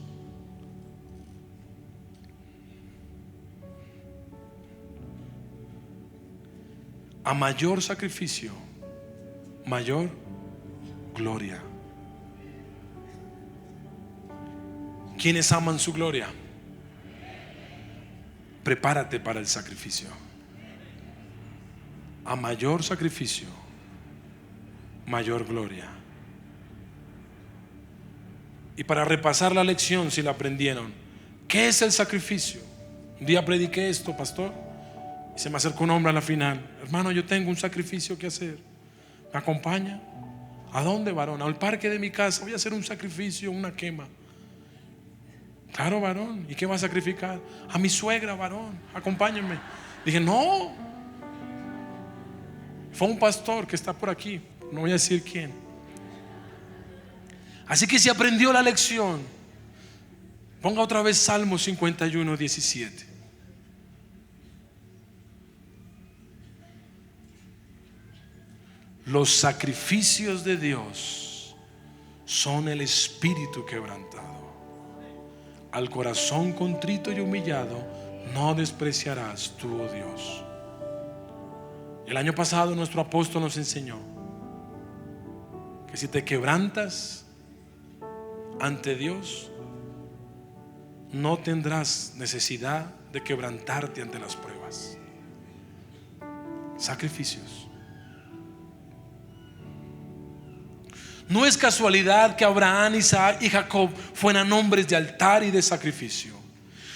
A mayor sacrificio, mayor gloria. ¿Quiénes aman su gloria? Prepárate para el sacrificio. A mayor sacrificio, mayor gloria. Y para repasar la lección, si la aprendieron, ¿qué es el sacrificio? Un día prediqué esto, pastor, y se me acercó un hombre a la final. Hermano, yo tengo un sacrificio que hacer. ¿Me acompaña? ¿A dónde, varón? Al parque de mi casa. Voy a hacer un sacrificio, una quema. Claro, varón. ¿Y qué va a sacrificar? A mi suegra, varón. Acompáñenme. Dije, no. Fue un pastor que está por aquí. No voy a decir quién. Así que si aprendió la lección, ponga otra vez Salmo 51, 17. Los sacrificios de Dios son el espíritu quebrantado. Al corazón contrito y humillado no despreciarás tú, oh Dios. El año pasado nuestro apóstol nos enseñó que si te quebrantas ante Dios, no tendrás necesidad de quebrantarte ante las pruebas. Sacrificios. No es casualidad que Abraham, Isaac y Jacob fueran hombres de altar y de sacrificio.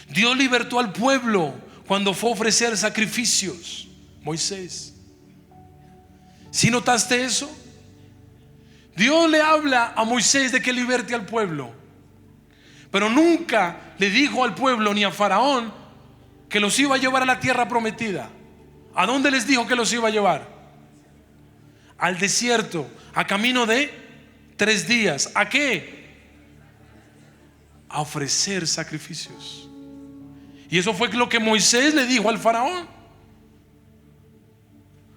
Dios libertó al pueblo cuando fue a ofrecer sacrificios. Moisés, ¿sí notaste eso? Dios le habla a Moisés de que liberte al pueblo, pero nunca le dijo al pueblo ni a Faraón que los iba a llevar a la tierra prometida. ¿A dónde les dijo que los iba a llevar? Al desierto, a camino de 3 días. ¿A qué? A ofrecer sacrificios. Y eso fue lo que Moisés le dijo al faraón.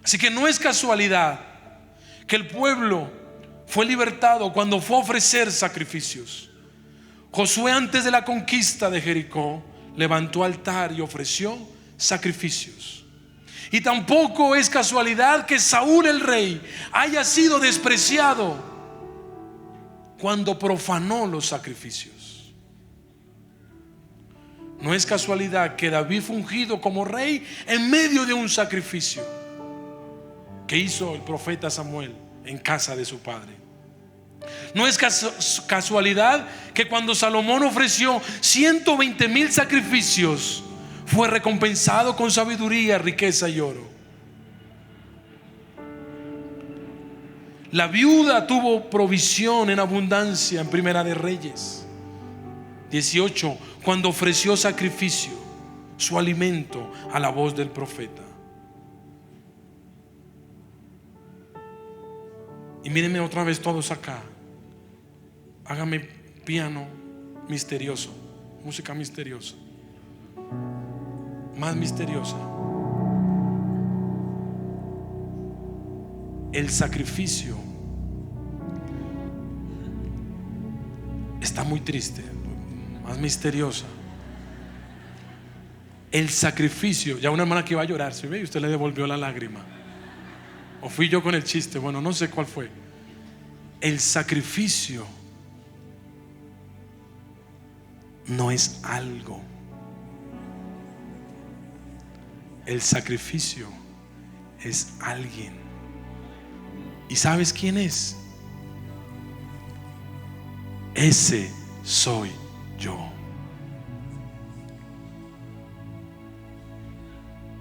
Así que no es casualidad que el pueblo fue libertado cuando fue a ofrecer sacrificios. Josué, antes de la conquista de Jericó, levantó altar y ofreció sacrificios. Y tampoco es casualidad que Saúl el rey haya sido despreciado cuando profanó los sacrificios. No es casualidad que David fue ungido como rey en medio de un sacrificio que hizo el profeta Samuel en casa de su padre. No es casualidad que cuando Salomón ofreció 120,000 sacrificios, fue recompensado con sabiduría, riqueza y oro. La viuda tuvo provisión en abundancia en Primera de Reyes 18, cuando ofreció sacrificio. su alimento a la voz del profeta. Y mírenme otra vez todos acá. Hágame piano misterioso, música misteriosa, más misteriosa. El sacrificio está muy triste, más misteriosa. El sacrificio, ya una hermana que iba a llorar, ¿se ve? Y usted le devolvió la lágrima. O fui yo con el chiste, bueno, no sé cuál fue. El sacrificio no es algo. El sacrificio es alguien. ¿Y sabes quién es? Ese soy yo.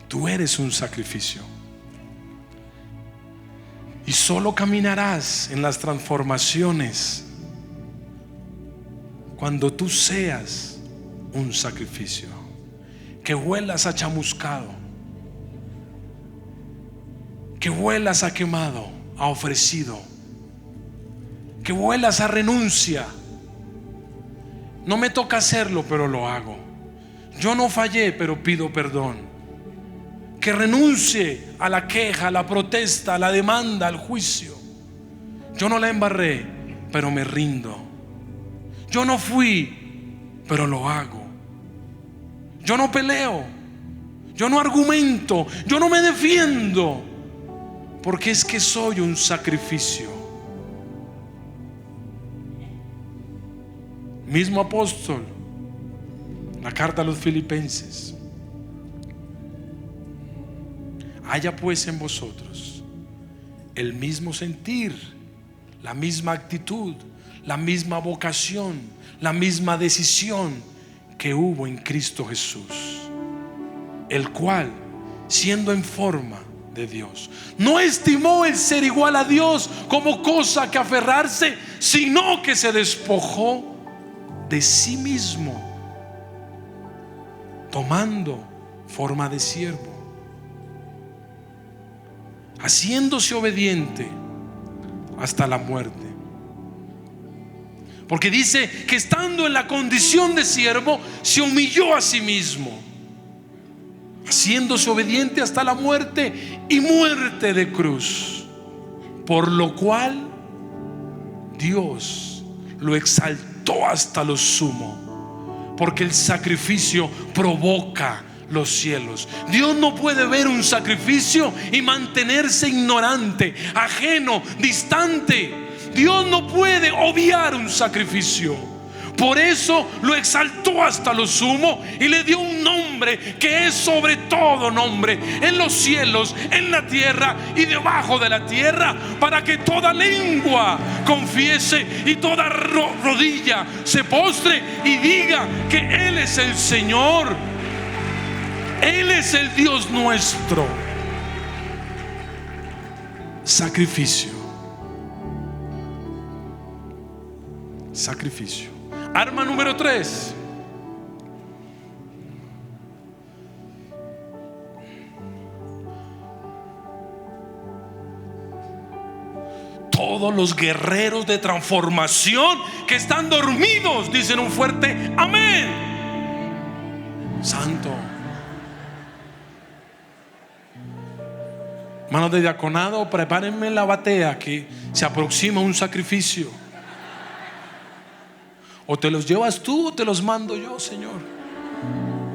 Tú eres un sacrificio. Y solo caminarás en las transformaciones cuando tú seas un sacrificio. Que huelas a chamuscado, que huelas a quemado, a ofrecido, que huelas a renuncia. No me toca hacerlo, pero lo hago. Yo no fallé, pero pido perdón. Que renuncie a la queja, a la protesta, a la demanda, al juicio. Yo no la embarré, pero me rindo. Yo no fui, pero lo hago. Yo no peleo, yo no argumento, yo no me defiendo, porque es que soy un sacrificio. Mismo apóstol, la carta a los Filipenses. Haya pues en vosotros el mismo sentir, la misma actitud, la misma vocación, la misma decisión que hubo en Cristo Jesús, el cual, siendo en forma de Dios, no estimó el ser igual a Dios como cosa que aferrarse, sino que se despojó de sí mismo, tomando forma de siervo, haciéndose obediente hasta la muerte. Porque dice que estando en la condición de siervo, se humilló a sí mismo, haciéndose obediente hasta la muerte y muerte de cruz. Por lo cual Dios lo exaltó hasta lo sumo, porque el sacrificio provoca los cielos. Dios no puede ver un sacrificio y mantenerse ignorante, ajeno, distante. Dios no puede obviar un sacrificio. Por eso lo exaltó hasta lo sumo y le dio un nombre que es sobre todo nombre, en los cielos, en la tierra y debajo de la tierra, para que toda lengua confiese y toda rodilla se postre y diga que Él es el Señor. Él es el Dios nuestro. Sacrificio. Sacrificio. Arma número 3. Todos los guerreros de transformación que están dormidos dicen un fuerte amén. Santo. Manos de diaconado, prepárenme la batea que se aproxima un sacrificio. O te los llevas tú o te los mando yo, Señor.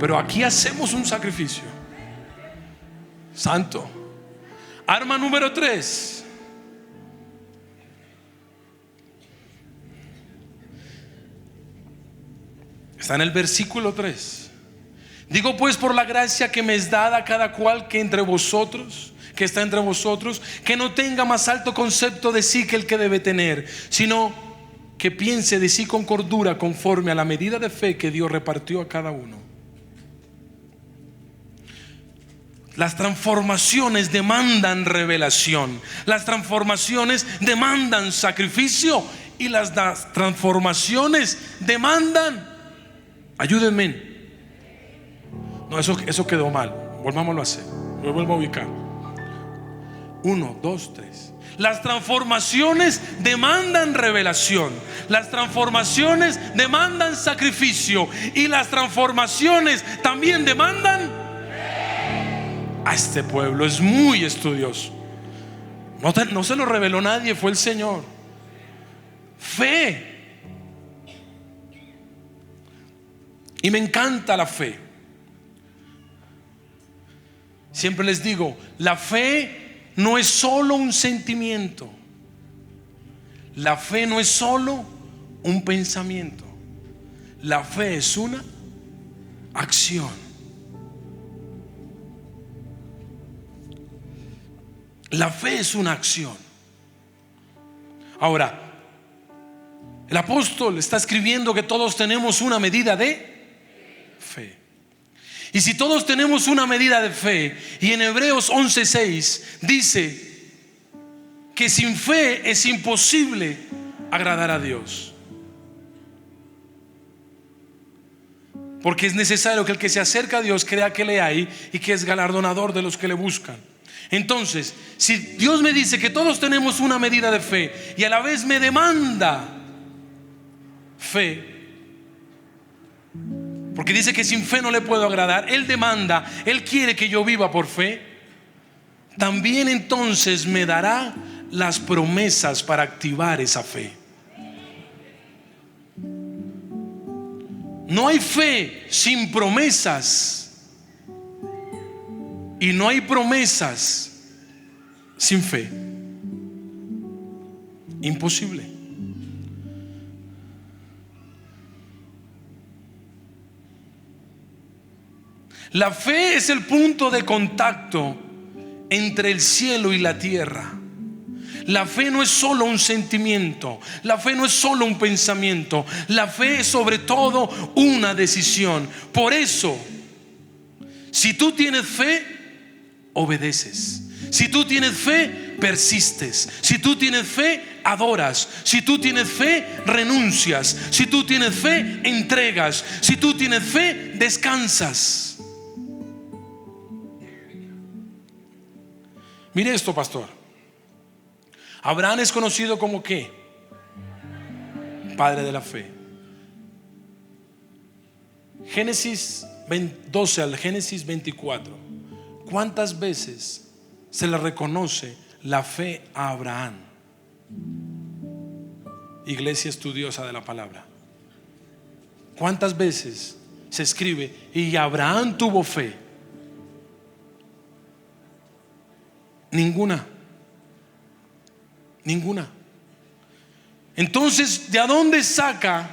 Pero aquí hacemos un sacrificio. Santo. Arma número 3. Está en el versículo 3. Digo pues, por la gracia que me es dada a cada cual que entre vosotros, que está entre vosotros, que no tenga más alto concepto de sí que el que debe tener, sino que piense de sí con cordura, conforme a la medida de fe que Dios repartió a cada uno. Las transformaciones demandan revelación, las transformaciones demandan sacrificio y las transformaciones demandan, ayúdenme, No, eso quedó mal. Volvámoslo a hacer. Yo vuelvo a ubicar. 1, 2, 3. Las transformaciones demandan revelación. Las transformaciones demandan sacrificio. Y las transformaciones también demandan. A este pueblo es muy estudioso. No se lo reveló nadie, fue el Señor. Fe. Y me encanta la fe. Siempre les digo, la fe no es solo un sentimiento. La fe no es solo un pensamiento. La fe es una acción. La fe es una acción. Ahora, el apóstol está escribiendo que todos tenemos una medida de fe. Y si todos tenemos una medida de fe, y en Hebreos 11:6 dice que sin fe es imposible agradar a Dios, porque es necesario que el que se acerca a Dios crea que le hay y que es galardonador de los que le buscan. Entonces, si Dios me dice que todos tenemos una medida de fe y a la vez me demanda fe, porque dice que sin fe no le puedo agradar, Él demanda, Él quiere que yo viva por fe, también entonces me dará las promesas para activar esa fe. No hay fe sin promesas, y no hay promesas sin fe. Imposible. La fe es el punto de contacto entre el cielo y la tierra. La fe no es solo un sentimiento. La fe no es solo un pensamiento. La fe es sobre todo una decisión. Por eso, si tú tienes fe, obedeces. Si tú tienes fe, persistes. Si tú tienes fe, adoras. Si tú tienes fe, renuncias. Si tú tienes fe, entregas. Si tú tienes fe, descansas. Mire esto, pastor. Abraham es conocido como ¿qué? Padre de la fe. Génesis 12 al Génesis 24. ¿Cuántas veces se le reconoce la fe a Abraham? Iglesia estudiosa de la palabra. ¿Cuántas veces se escribe y Abraham tuvo fe? Ninguna. Entonces, ¿de dónde saca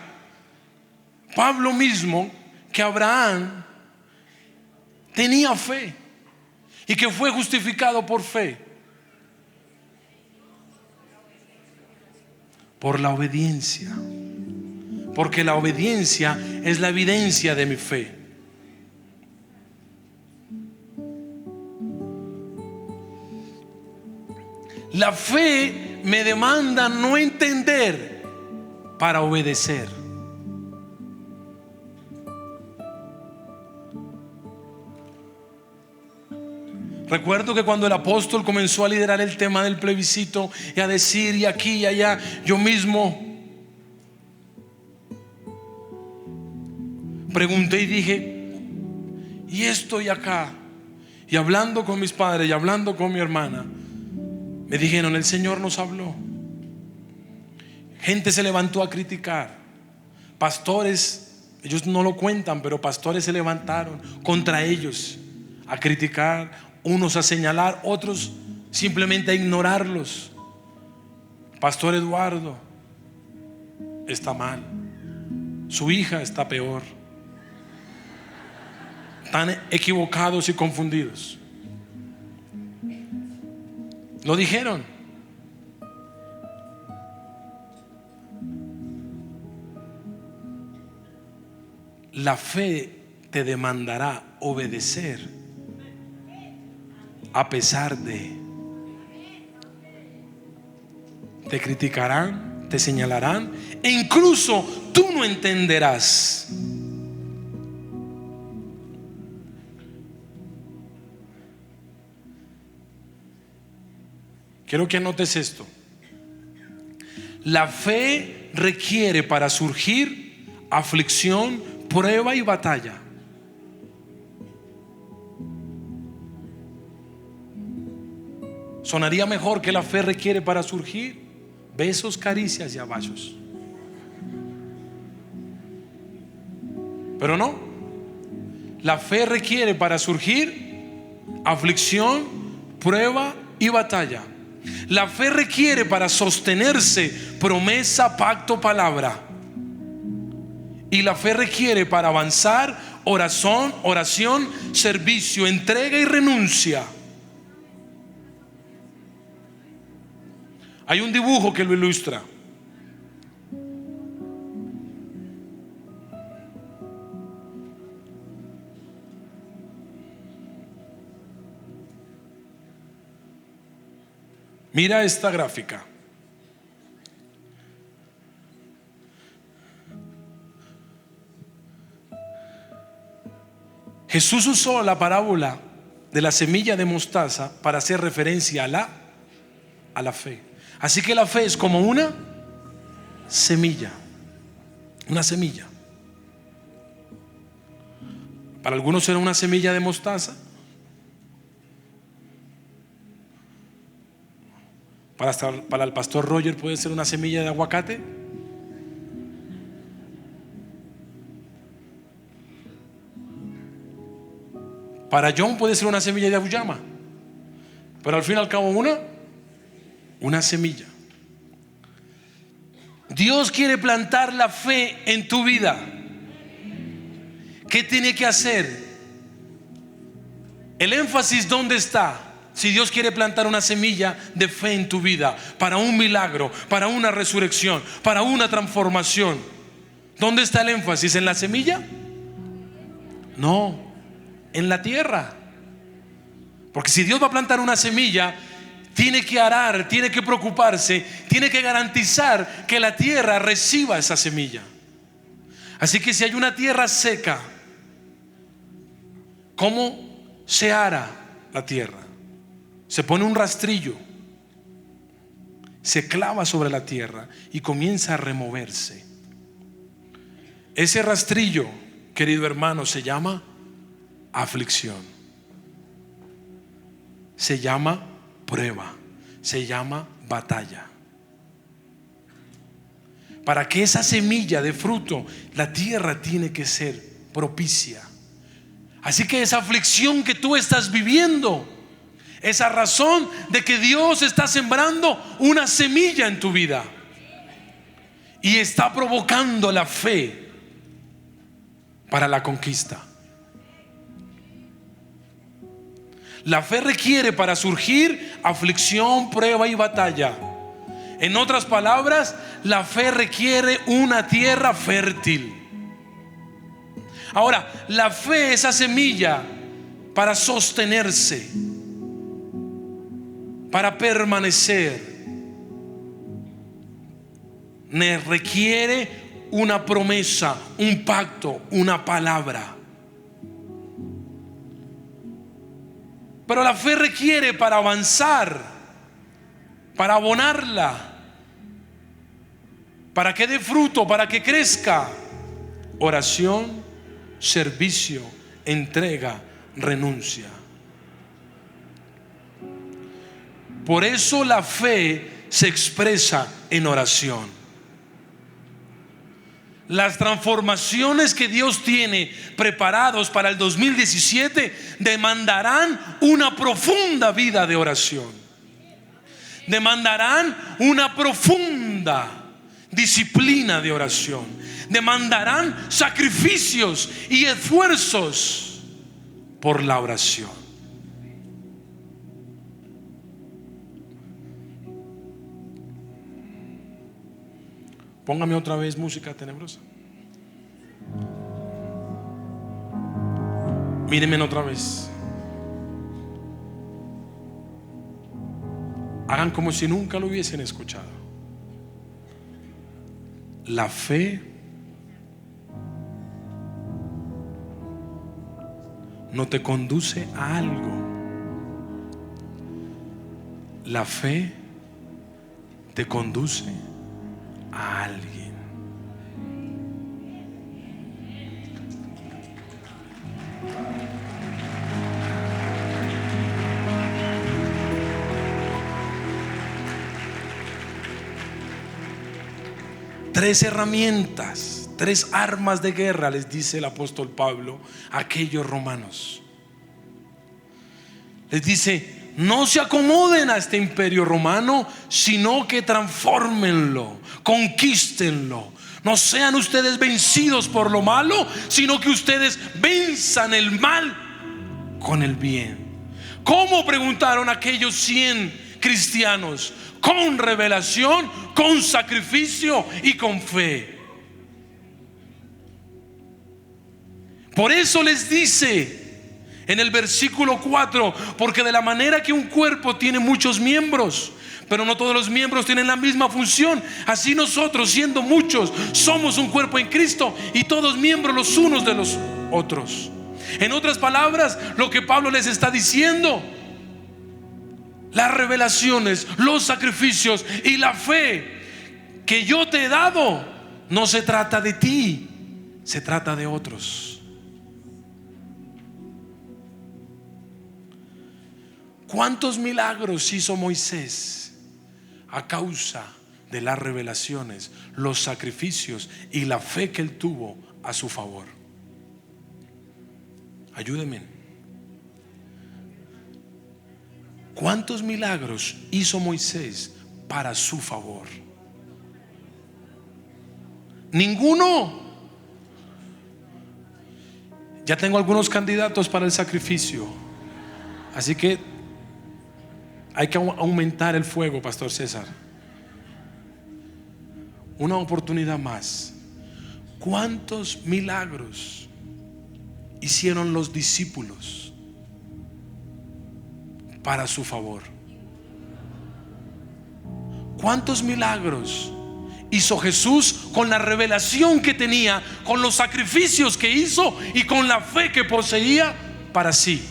Pablo mismo que Abraham tenía fe y que fue justificado por fe? Por la obediencia. Porque la obediencia es la evidencia de mi fe. La fe me demanda no entender para obedecer. Recuerdo que cuando el apóstol comenzó a liderar el tema del plebiscito y a decir y aquí y allá, yo mismo pregunté y dije, y esto y acá, y hablando con mis padres y hablando con mi hermana, me dijeron, el Señor nos habló. Gente se levantó a criticar. Pastores, ellos no lo cuentan, pero pastores se levantaron contra ellos a criticar, unos a señalar, otros simplemente a ignorarlos. Pastor Eduardo está mal, su hija está peor. Están equivocados y confundidos. Lo dijeron. La fe te demandará obedecer a pesar de. Te criticarán, te señalarán e incluso tú no entenderás. Quiero que anotes esto. La fe requiere para surgir aflicción, prueba y batalla. Sonaría mejor que la fe requiere para surgir besos, caricias y abrazos. Pero no. La fe requiere para surgir aflicción, prueba y batalla. La fe requiere para sostenerse promesa, pacto, palabra. Y la fe requiere para avanzar oración, servicio, entrega y renuncia. Hay un dibujo que lo ilustra. Mira esta gráfica. Jesús usó la parábola de la semilla de mostaza para hacer referencia a la fe. Así que la fe es como una semilla. Una semilla. Para algunos será una semilla de mostaza. Para el pastor Roger puede ser una semilla de aguacate. Para John puede ser una semilla de auyama. Pero al fin y al cabo una semilla. Dios quiere plantar la fe en tu vida. ¿Qué tiene que hacer? El énfasis, ¿dónde está? Si Dios quiere plantar una semilla de fe en tu vida, para un milagro, para una resurrección, para una transformación, ¿dónde está el énfasis? ¿En la semilla? No, en la tierra. Porque si Dios va a plantar una semilla, tiene que arar, tiene que preocuparse, tiene que garantizar que la tierra reciba esa semilla. Así que si hay una tierra seca, ¿cómo se ara la tierra? Se pone un rastrillo, se clava sobre la tierra y comienza a removerse. Ese rastrillo, querido hermano, se llama aflicción, se llama prueba, se llama batalla. Para que esa semilla de fruto, la tierra tiene que ser propicia. Así que esa aflicción que tú estás viviendo, esa razón de que Dios está sembrando una semilla en tu vida y está provocando la fe para la conquista. La fe requiere para surgir aflicción, prueba y batalla. En otras palabras, la fe requiere una tierra fértil. Ahora, la fe, esa semilla, para sostenerse, para permanecer, requiere una promesa, un pacto, una palabra. Pero la fe requiere para avanzar, para abonarla, para que dé fruto, para que crezca, oración, servicio, entrega, renuncia. Por eso la fe se expresa en oración. Las transformaciones que Dios tiene preparados para el 2017 demandarán una profunda vida de oración. Demandarán una profunda disciplina de oración. Demandarán sacrificios y esfuerzos por la oración. Póngame otra vez música tenebrosa. Mírenme otra vez. Hagan como si nunca lo hubiesen escuchado. La fe no te conduce a algo. La fe te conduce a alguien. Tres herramientas, tres armas de guerra les dice el apóstol Pablo a aquellos romanos. Les dice: no se acomoden a este imperio romano, sino que transfórmenlo, conquístenlo. No sean ustedes vencidos por lo malo, sino que ustedes venzan el mal con el bien. ¿Cómo?, preguntaron aquellos 100 cristianos. Con revelación, con sacrificio y con fe. Por eso les dice en el versículo 4: porque de la manera que un cuerpo tiene muchos miembros, pero no todos los miembros tienen la misma función, así nosotros, siendo muchos, somos un cuerpo en Cristo y todos miembros los unos de los otros. En otras palabras, lo que Pablo les está diciendo: las revelaciones, los sacrificios y la fe que yo te he dado, no se trata de ti, se trata de otros. ¿Cuántos milagros hizo Moisés a causa de las revelaciones, los sacrificios y la fe que él tuvo a su favor? Ayúdenme. ¿Cuántos milagros hizo Moisés para su favor? Ninguno. Ya tengo algunos candidatos para el sacrificio, así que hay que aumentar el fuego, Pastor César. Una oportunidad más. ¿Cuántos milagros hicieron los discípulos para su favor? ¿Cuántos milagros hizo Jesús con la revelación que tenía, con los sacrificios que hizo y con la fe que poseía para sí?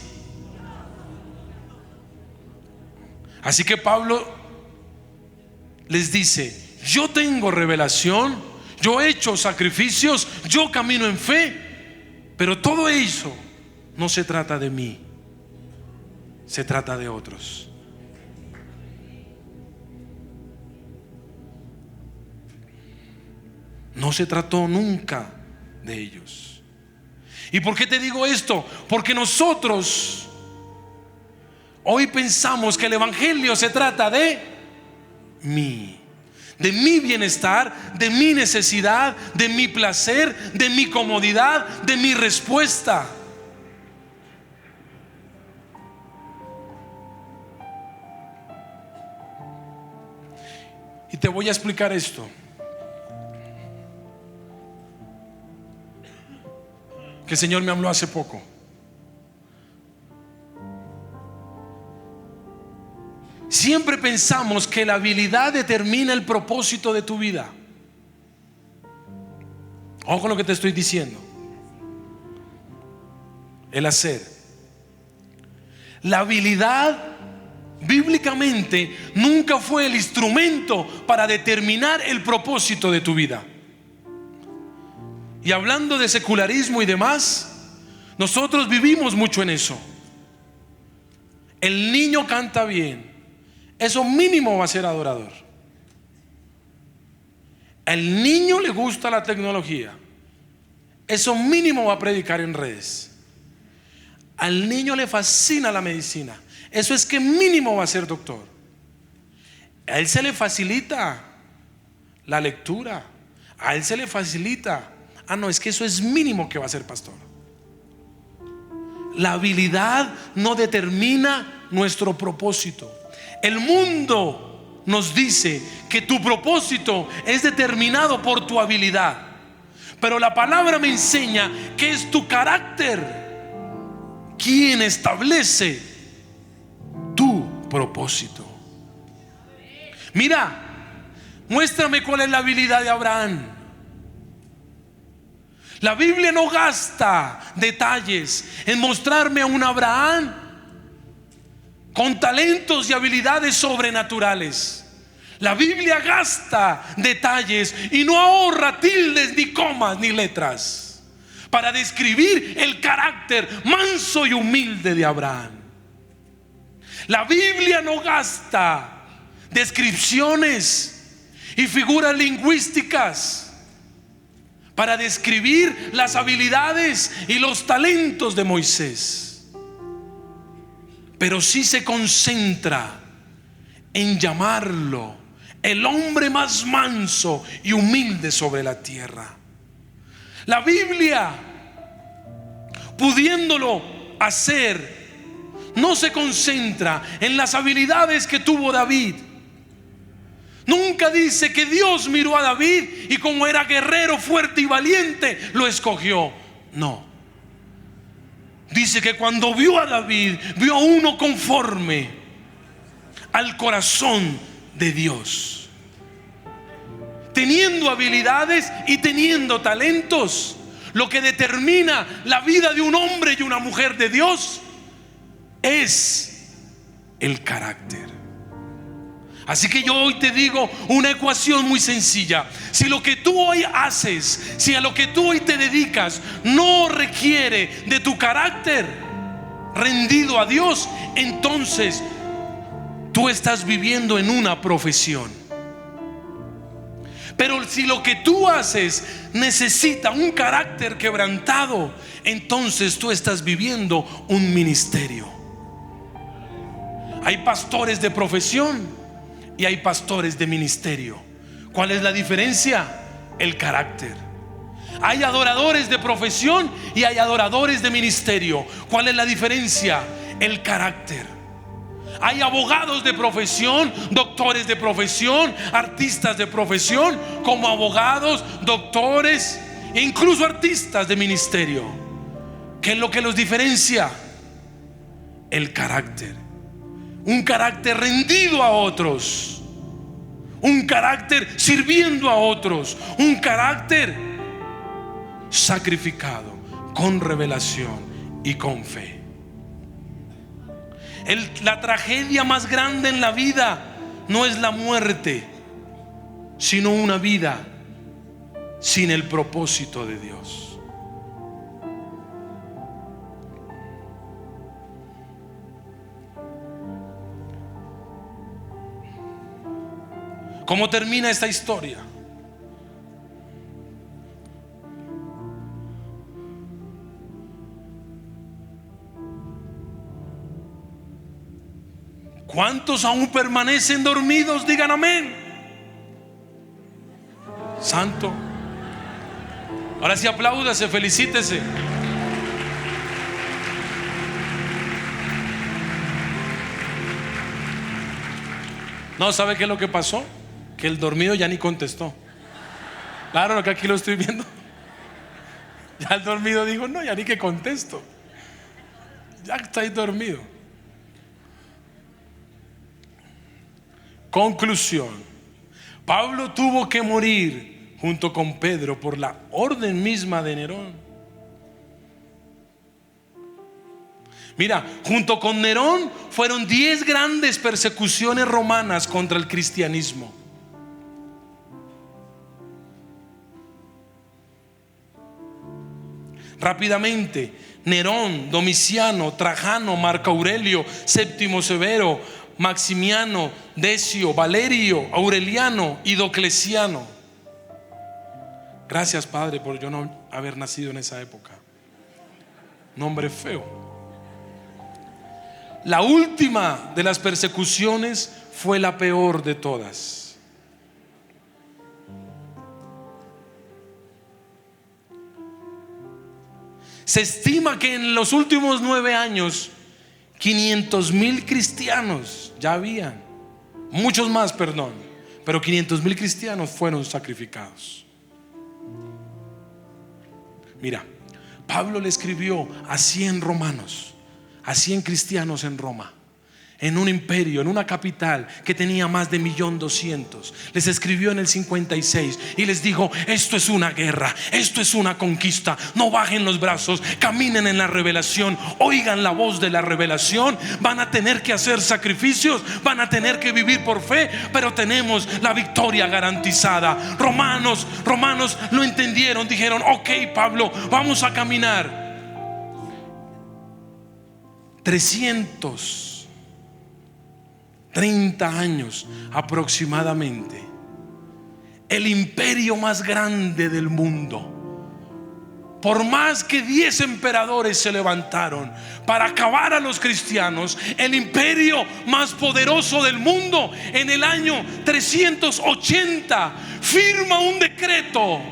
Así que Pablo les dice: yo tengo revelación, yo he hecho sacrificios, yo camino en fe, pero todo eso no se trata de mí, se trata de otros. No se trató nunca de ellos. ¿Y por qué te digo esto? Porque nosotros hoy pensamos que el evangelio se trata de mí, de mi bienestar, de mi necesidad, de mi placer, de mi comodidad, de mi respuesta. Y te voy a explicar esto, que el Señor me habló hace poco. Siempre pensamos que la habilidad determina el propósito de tu vida. Ojo con lo que te estoy diciendo. El hacer. La habilidad bíblicamente nunca fue el instrumento para determinar el propósito de tu vida. Y hablando de secularismo y demás, nosotros vivimos mucho en eso. El niño canta bien, eso mínimo va a ser adorador. Al niño le gusta la tecnología, eso mínimo va a predicar en redes. Al niño le fascina la medicina, eso es que mínimo va a ser doctor. A él se le facilita la lectura, a él se le facilita. No, es que eso es mínimo que va a ser pastor. La habilidad no determina nuestro propósito. El mundo nos dice que tu propósito es determinado por tu habilidad, pero la palabra me enseña que es tu carácter quien establece tu propósito. Mira, muéstrame cuál es la habilidad de Abraham. La Biblia no gasta detalles en mostrarme a un Abraham con talentos y habilidades sobrenaturales. La Biblia gasta detalles y no ahorra tildes, ni comas, ni letras para describir el carácter manso y humilde de Abraham. La Biblia no gasta descripciones y figuras lingüísticas para describir las habilidades y los talentos de Moisés, pero sí se concentra en llamarlo el hombre más manso y humilde sobre la tierra. La Biblia, pudiéndolo hacer, no se concentra en las habilidades que tuvo David. Nunca dice que Dios miró a David y como era guerrero, fuerte y valiente, lo escogió. No. Dice que cuando vio a David, vio a uno conforme al corazón de Dios, teniendo habilidades y teniendo talentos. Lo que determina la vida de un hombre y una mujer de Dios es el carácter. Así que yo hoy te digo una ecuación muy sencilla: si lo que tú hoy haces, si a lo que tú hoy te dedicas no requiere de tu carácter rendido a Dios, entonces tú estás viviendo en una profesión. Pero si lo que tú haces necesita un carácter quebrantado, entonces tú estás viviendo un ministerio. Hay pastores de profesión y hay pastores de ministerio. ¿Cuál es la diferencia? El carácter. Hay adoradores de profesión y hay adoradores de ministerio. ¿Cuál es la diferencia? El carácter. Hay abogados de profesión, doctores de profesión, artistas de profesión, como abogados, doctores e incluso artistas de ministerio. ¿Qué es lo que los diferencia? El carácter. Un carácter rendido a otros, un carácter sirviendo a otros, un carácter sacrificado, con revelación y con fe. La tragedia más grande en la vida no es la muerte, sino una vida sin el propósito de Dios. ¿Cómo termina esta historia? ¿Cuántos aún permanecen dormidos? Digan amén. Santo. Ahora sí, apláudase, felicítese. No, ¿sabe qué es lo que pasó? Que el dormido ya ni contestó. Claro, que aquí lo estoy viendo. Ya el dormido dijo: no, ya ni que contesto. Ya estáis dormido. Conclusión: Pablo tuvo que morir junto con Pedro por la orden misma de Nerón. Mira, junto con Nerón fueron 10 grandes persecuciones romanas contra el cristianismo. Rápidamente: Nerón, Domiciano, Trajano, Marco Aurelio, Séptimo Severo, Maximiano, Decio, Valerio, Aureliano y Diocleciano. Gracias, Padre, por yo no haber nacido en esa época. Nombre feo. La última de las persecuciones fue la peor de todas. Se estima que en los últimos 9 años 500,000 cristianos ya habían, muchos más, perdón, pero 500,000 cristianos fueron sacrificados. Mira, Pablo le escribió a 100 romanos, a 100 cristianos en Roma, en un imperio, en una capital que tenía más de 1.200.000. Les escribió en el 56 y les dijo: esto es una guerra, esto es una conquista. No bajen los brazos, caminen en la revelación, oigan la voz de la revelación. Van a tener que hacer sacrificios, van a tener que vivir por fe, pero tenemos la victoria garantizada. Romanos lo entendieron, dijeron: ok, Pablo, vamos a caminar. 330 años aproximadamente, el imperio más grande del mundo. Por más que 10 emperadores se levantaron para acabar a los cristianos, el imperio más poderoso del mundo, en el año 380 firma un decreto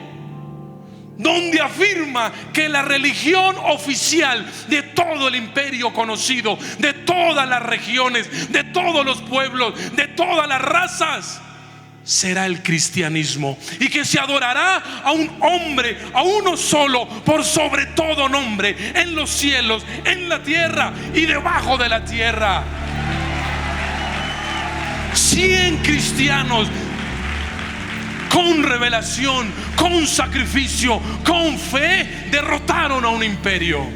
donde afirma que la religión oficial de todo el imperio conocido, de todas las regiones, de todos los pueblos, de todas las razas, será el cristianismo, y que se adorará a un hombre, a uno solo, por sobre todo nombre, en los cielos, en la tierra y debajo de la tierra. 100 cristianos con revelación, con sacrificio, con fe, derrotaron a un imperio.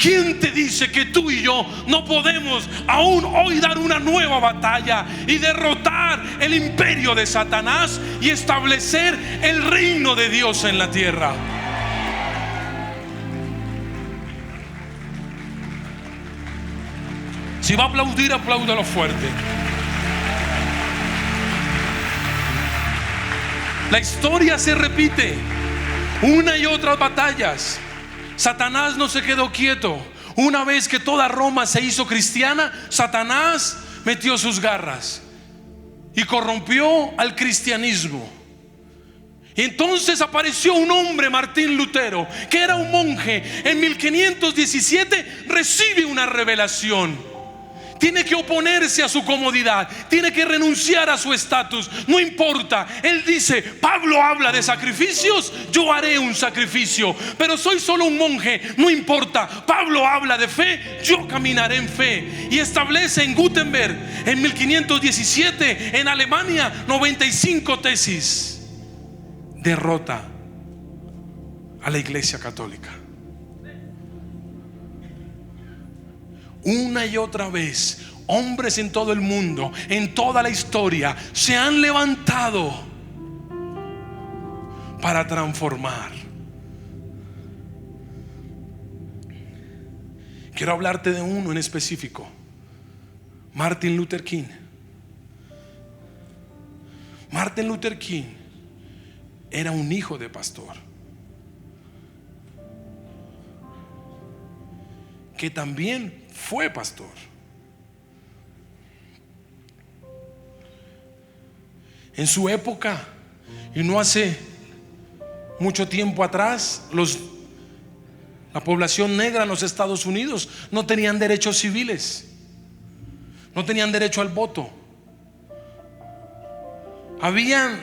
¿Quién te dice que tú y yo no podemos aún hoy dar una nueva batalla y derrotar el imperio de Satanás y establecer el reino de Dios en la tierra? Si va a aplaudir, apláudalo fuerte. La historia se repite, una y otras batallas. Satanás no se quedó quieto. Una vez que toda Roma se hizo cristiana, Satanás metió sus garras y corrompió al cristianismo. Y entonces apareció un hombre, Martín Lutero, que era un monje. En 1517 recibe una revelación. Tiene que oponerse a su comodidad, tiene que renunciar a su estatus. No importa, él dice: Pablo habla de sacrificios, yo haré un sacrificio. Pero soy solo un monje, no importa. Pablo habla de fe, yo caminaré en fe. Y establece en Gutenberg, en 1517, en Alemania, 95 tesis. Derrota a la Iglesia Católica. Una y otra vez, hombres en todo el mundo, en toda la historia, se han levantado para transformar. Quiero hablarte de uno en específico: Martin Luther King. Martin Luther King era un hijo de pastor, que también fue pastor. En su época, y no hace mucho tiempo atrás, la población negra en los Estados Unidos no tenían derechos civiles, no tenían derecho al voto. Habían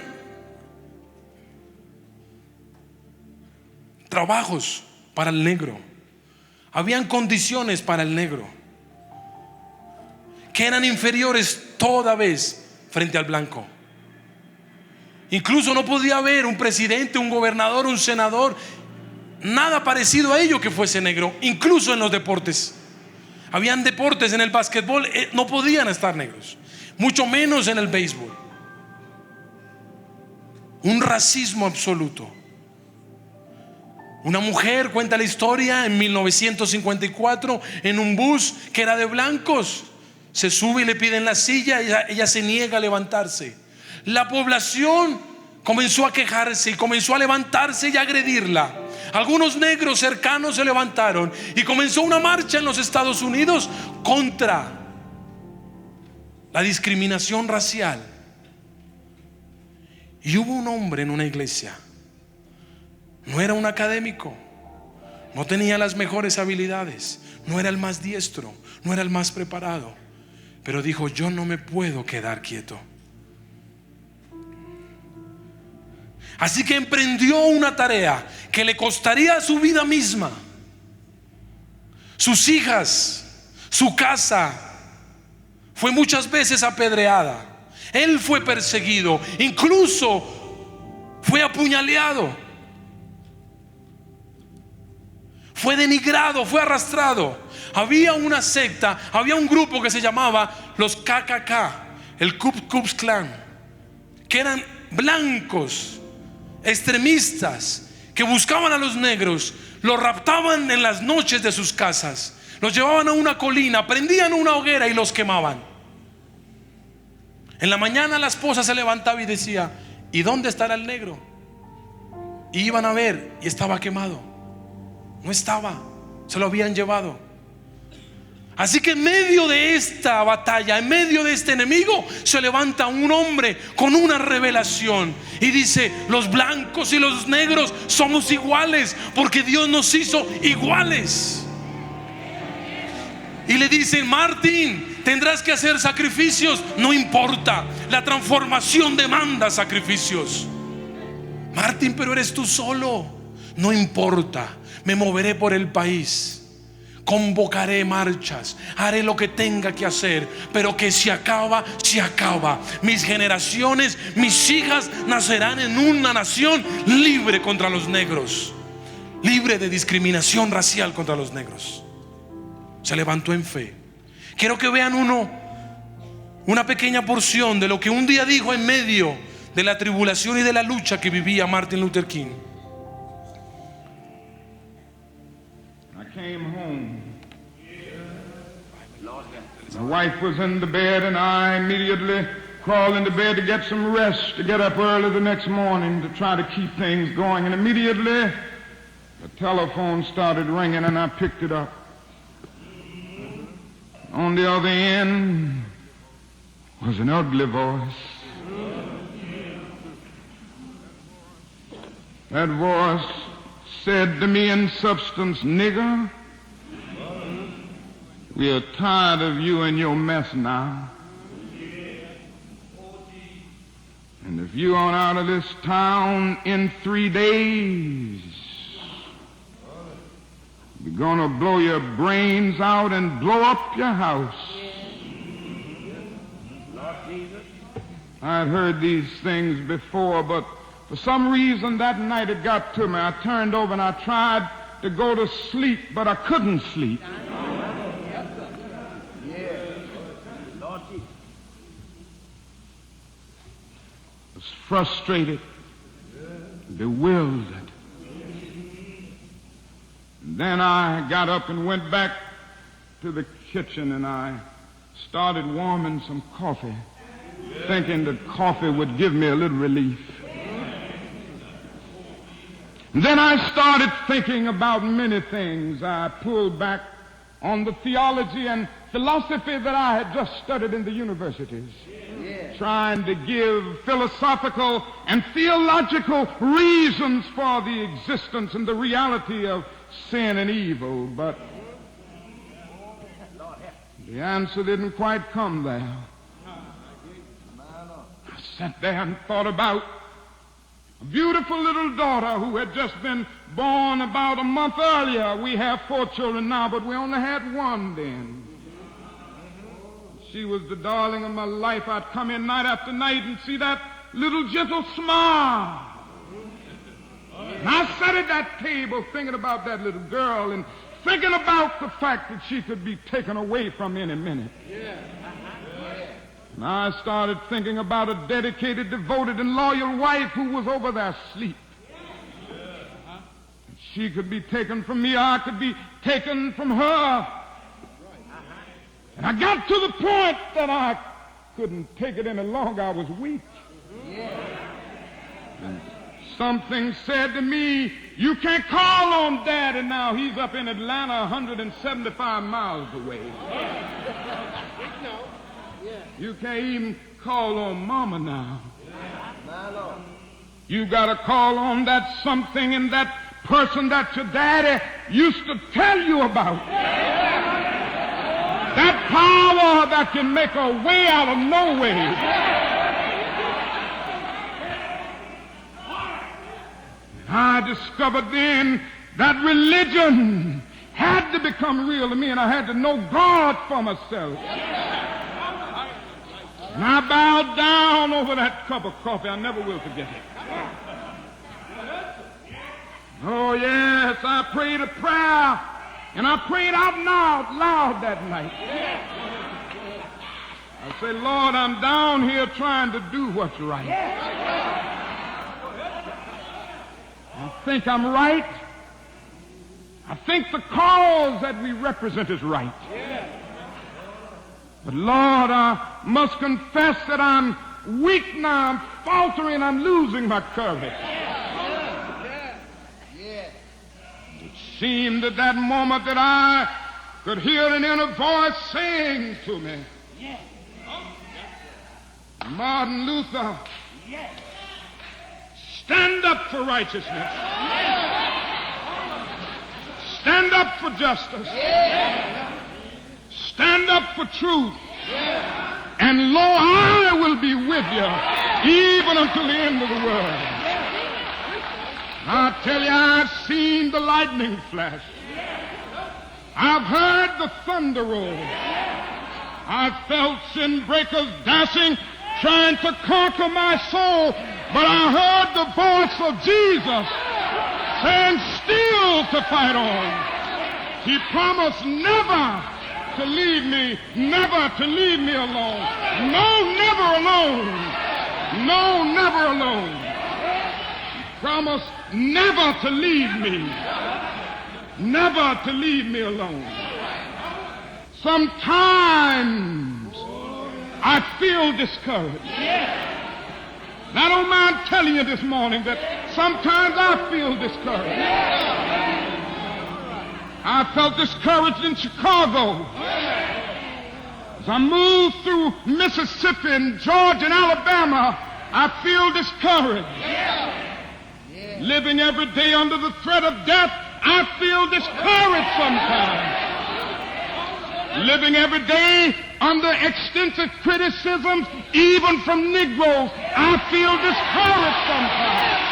trabajos para el negro, habían condiciones para el negro que eran inferiores toda vez frente al blanco. Incluso no podía haber un presidente, un gobernador, un senador, nada parecido a ello que fuese negro. Incluso en los deportes, habían deportes, en el básquetbol no podían estar negros, mucho menos en el béisbol. Un racismo absoluto. Una mujer cuenta la historia en 1954 en un bus que era de blancos. Se sube y le piden la silla, ella se niega a levantarse. La población comenzó a quejarse y comenzó a levantarse y a agredirla. Algunos negros cercanos se levantaron y comenzó una marcha en los Estados Unidos contra la discriminación racial. Y hubo un hombre en una iglesia. No era un académico, no tenía las mejores habilidades, no era el más diestro, no era el más preparado, pero dijo: yo no me puedo quedar quieto. Así que emprendió una tarea que le costaría su vida misma, sus hijas, su casa, fue muchas veces apedreada. Él fue perseguido, incluso fue apuñaleado, fue denigrado, fue arrastrado. Había una secta, había un grupo que se llamaba los KKK, el Ku Klux Klan, que eran blancos, extremistas, que buscaban a los negros, los raptaban en las noches de sus casas, los llevaban a una colina, prendían una hoguera y los quemaban. En la mañana la esposa se levantaba y decía: ¿y dónde estará el negro? Y iban a ver y estaba quemado. No estaba, se lo habían llevado. Así que en medio de esta batalla, en medio de este enemigo, se levanta un hombre con una revelación y dice: los blancos y los negros somos iguales, porque Dios nos hizo iguales. Y le dicen: Martín, tendrás que hacer sacrificios. No importa, la transformación demanda sacrificios. Martín, pero eres tú solo. No importa, me moveré por el país, convocaré marchas, haré lo que tenga que hacer, pero que se acaba, se acaba. Mis generaciones, mis hijas nacerán en una nación libre contra los negros, libre de discriminación racial contra los negros. Se levantó en fe. Quiero que vean una pequeña porción de lo que un día dijo en medio de la tribulación y de la lucha que vivía Martin Luther King. Came home. My wife was in the bed, and I immediately crawled into bed to get some rest, to get up early the next morning to try to keep things going. And immediately the telephone started ringing, and I picked it up. On the other end was an ugly voice. That voice said to me in substance: nigger, we are tired of you and your mess now. And if you aren't out of this town in 3 days, we're gonna blow your brains out and blow up your house. I'd heard these things before, but for some reason that night it got to me. I turned over and I tried to go to sleep, but I couldn't sleep. I was frustrated, bewildered. And then I got up and went back to the kitchen, and I started warming some coffee, thinking that coffee would give me a little relief. Then I started thinking about many things. I pulled back on the theology and philosophy that I had just studied in the universities, trying to give philosophical and theological reasons for the existence and the reality of sin and evil. But the answer didn't quite come there. I sat there and thought about a beautiful little daughter who had just been born about a month earlier. We have 4 children now, but we only had 1 then. She was the darling of my life. I'd come in night after night and see that little gentle smile. And I sat at that table thinking about that little girl and thinking about the fact that she could be taken away from any minute. And I started thinking about a dedicated, devoted, and loyal wife who was over there asleep. She could be taken from me, I could be taken from her. And I got to the point that I couldn't take it any longer. I was weak. And something said to me, you can't call on Daddy now. He's up in Atlanta 175 miles away. You can't even call on Mama now. You got to call on that something and that person that your daddy used to tell you about. That power that can make a way out of no way. I discovered then that religion had to become real to me, and I had to know God for myself. And I bowed down over that cup of coffee. I never will forget it. Oh, yes, I prayed a prayer, and I prayed out loud that night. I said, Lord, I'm down here trying to do what's right. I think I'm right. I think the cause that we represent is right. But Lord, I must confess that I'm weak now, I'm faltering, I'm losing my courage. It seemed at that moment that I could hear an inner voice saying to me, Martin Luther, stand up for righteousness. Stand up for justice. Stand up for truth. And lo, I will be with you even until the end of the world. I tell you, I've seen the lightning flash. I've heard the thunder roll. I've felt sin breakers dashing, trying to conquer my soul. But I heard the voice of Jesus saying, still to fight on. He promised never to leave me, never to leave me alone. No, never alone. No, never alone. He promised never to leave me, never to leave me alone. Sometimes I feel discouraged. And I don't mind telling you this morning that sometimes I feel discouraged. I felt discouraged in Chicago. As I moved through Mississippi and Georgia and Alabama, I feel discouraged. Living every day under the threat of death, I feel discouraged sometimes. Living every day under extensive criticism, even from Negroes, I feel discouraged sometimes.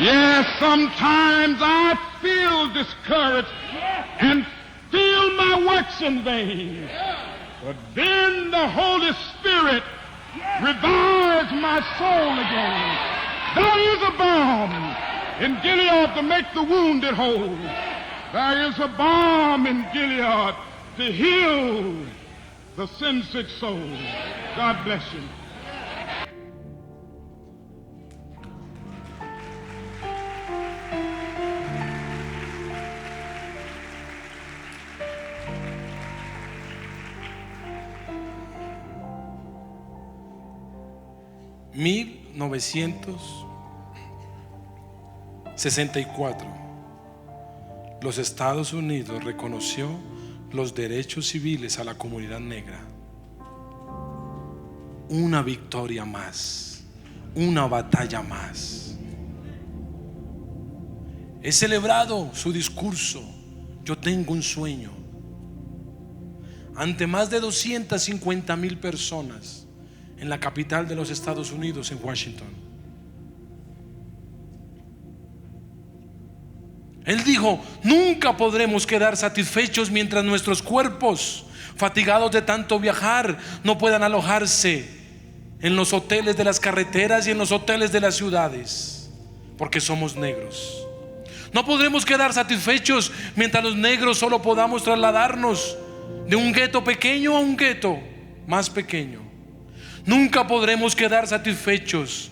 Yes, sometimes I feel discouraged and feel my works in vain. But then the Holy Spirit revives my soul again. There is a balm in Gilead to make the wounded whole. There is a balm in Gilead to heal the sin-sick soul. God bless you. En 1964, los Estados Unidos reconoció los derechos civiles a la comunidad negra. Una victoria más, una batalla más. He celebrado su discurso, yo tengo un sueño, ante más de 250,000 personas en la capital de los Estados Unidos, en Washington. Él dijo: nunca podremos quedar satisfechos mientras nuestros cuerpos, fatigados de tanto viajar, no puedan alojarse en los hoteles de las carreteras y en los hoteles de las ciudades, porque somos negros. No podremos quedar satisfechos mientras los negros solo podamos trasladarnos de un gueto pequeño a un gueto más pequeño. Nunca podremos quedar satisfechos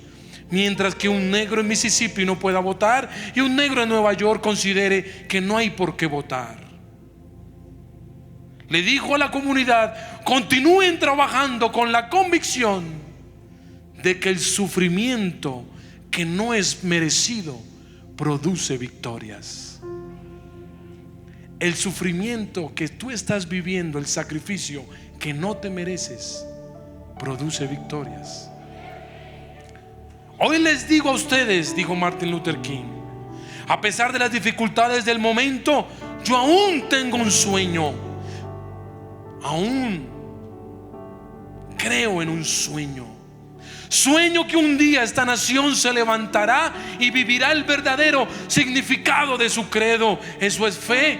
mientras que un negro en Mississippi no pueda votar y un negro en Nueva York considere que no hay por qué votar. Le dijo a la comunidad: continúen trabajando con la convicción de que el sufrimiento que no es merecido produce victorias. El sufrimiento que tú estás viviendo, el sacrificio que no te mereces, produce victorias. Hoy les digo a ustedes, dijo Martin Luther King, a pesar de las dificultades del momento, yo aún tengo un sueño. Aún creo en un sueño. Sueño que un día esta nación se levantará y vivirá el verdadero significado de su credo. Eso es fe.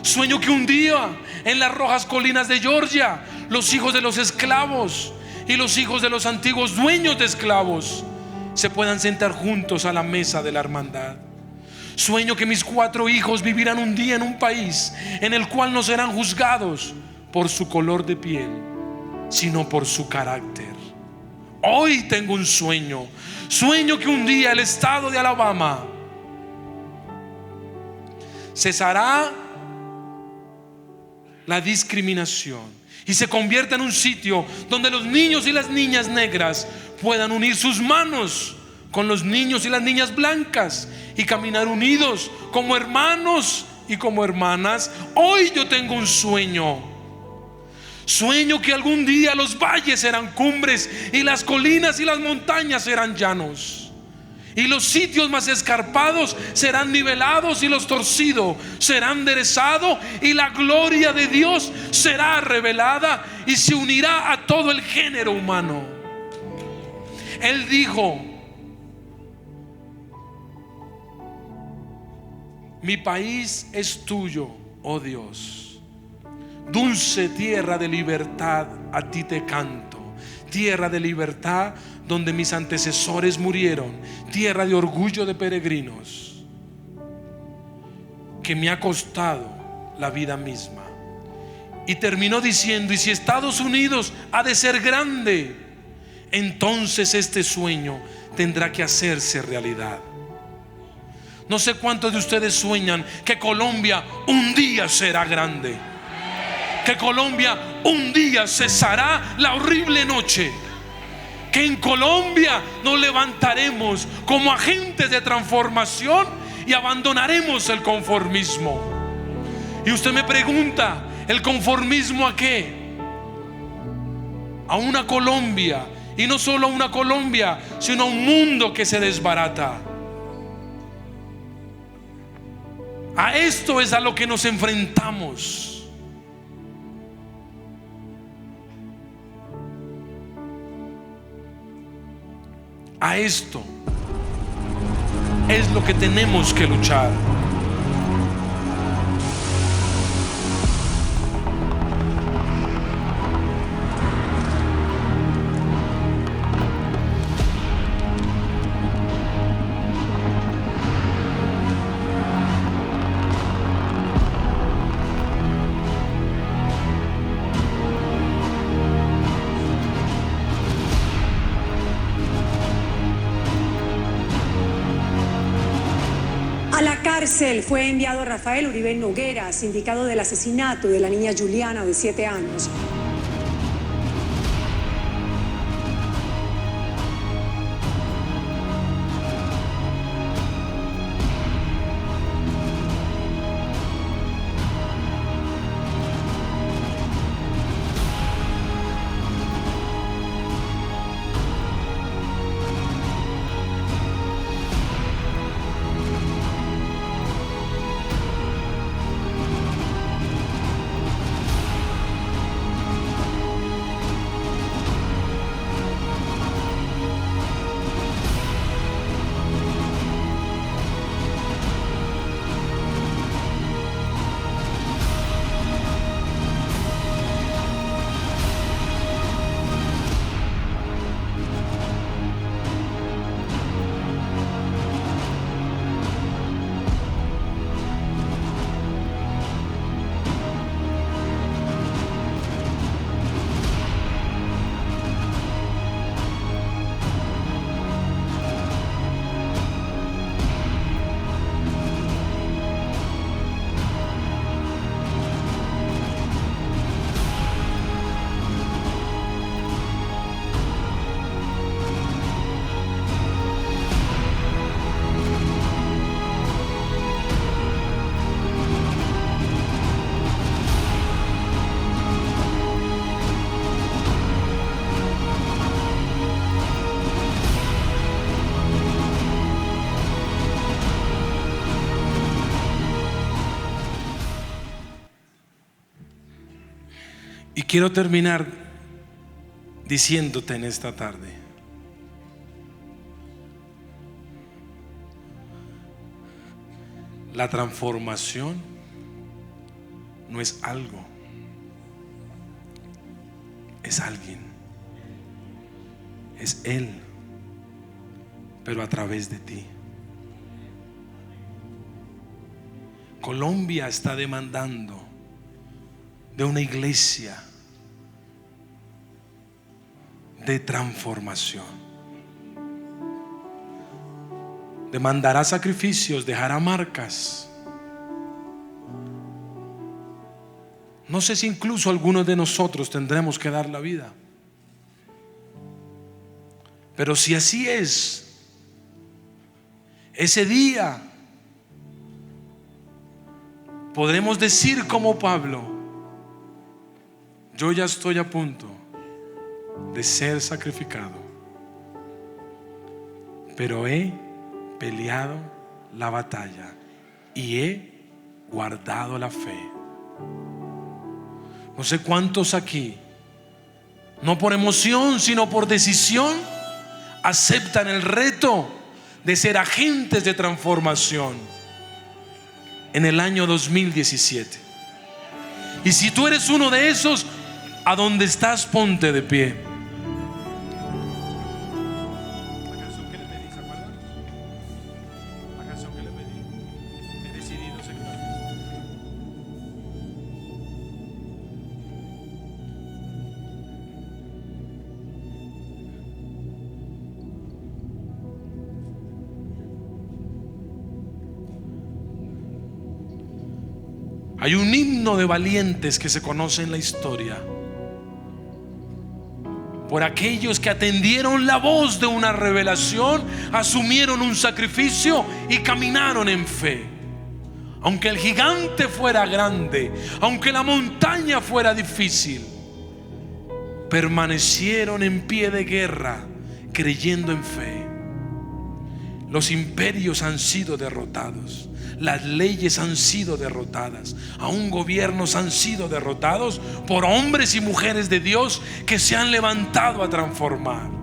Sueño que un día en las rojas colinas de Georgia, los hijos de los esclavos y los hijos de los antiguos dueños de esclavos se puedan sentar juntos a la mesa de la hermandad. Sueño que mis 4 hijos vivirán un día en un país en el cual no serán juzgados por su color de piel, sino por su carácter. Hoy tengo un sueño. Sueño que un día el estado de Alabama cesará la discriminación y se convierta en un sitio donde los niños y las niñas negras puedan unir sus manos con los niños y las niñas blancas y caminar unidos como hermanos y como hermanas. Hoy yo tengo un sueño. Sueño que algún día los valles serán cumbres y las colinas y las montañas serán llanos, y los sitios más escarpados serán nivelados y los torcidos serán enderezados, y la gloria de Dios será revelada y se unirá a todo el género humano. Él dijo: mi país es tuyo, oh Dios. Dulce tierra de libertad, a ti te canto. Tierra de libertad donde mis antecesores murieron. Tierra de orgullo de peregrinos, que me ha costado la vida misma. Y terminó diciendo: y si Estados Unidos ha de ser grande, entonces este sueño tendrá que hacerse realidad. No sé cuántos de ustedes sueñan que Colombia un día será grande, que Colombia un día cesará la horrible noche, que en Colombia nos levantaremos como agentes de transformación y abandonaremos el conformismo. Y usted me pregunta: ¿el conformismo a qué? A una Colombia, y no solo a una Colombia, sino a un mundo que se desbarata. A esto es a lo que nos enfrentamos. A esto es lo que tenemos que luchar. A la cárcel fue enviado Rafael Uribe Noguera, sindicado del asesinato de la niña Juliana de 7 años. Y quiero terminar diciéndote en esta tarde: la transformación no es algo, es alguien, es Él, pero a través de ti. Colombia está demandando de una iglesia de transformación. Demandará sacrificios, dejará marcas. No sé si incluso algunos de nosotros tendremos que dar la vida. Pero si así es, ese día podremos decir como Pablo: yo ya estoy a punto de ser sacrificado, pero he peleado la batalla y he guardado la fe. No sé cuántos aquí, no por emoción sino por decisión, aceptan el reto de ser agentes de transformación en el año 2017. Y si tú eres uno de esos, a donde estás, ponte de pie. La canción que le pedí, ¿se acuerdan? La canción que le pedí. He decidido ser gratis. Hay un himno de valientes que se conoce en la historia por aquellos que atendieron la voz de una revelación, asumieron un sacrificio y caminaron en fe. Aunque el gigante fuera grande, aunque la montaña fuera difícil, permanecieron en pie de guerra, creyendo en fe. Los imperios han sido derrotados, las leyes han sido derrotadas, aún gobiernos han sido derrotados por hombres y mujeres de Dios que se han levantado a transformar.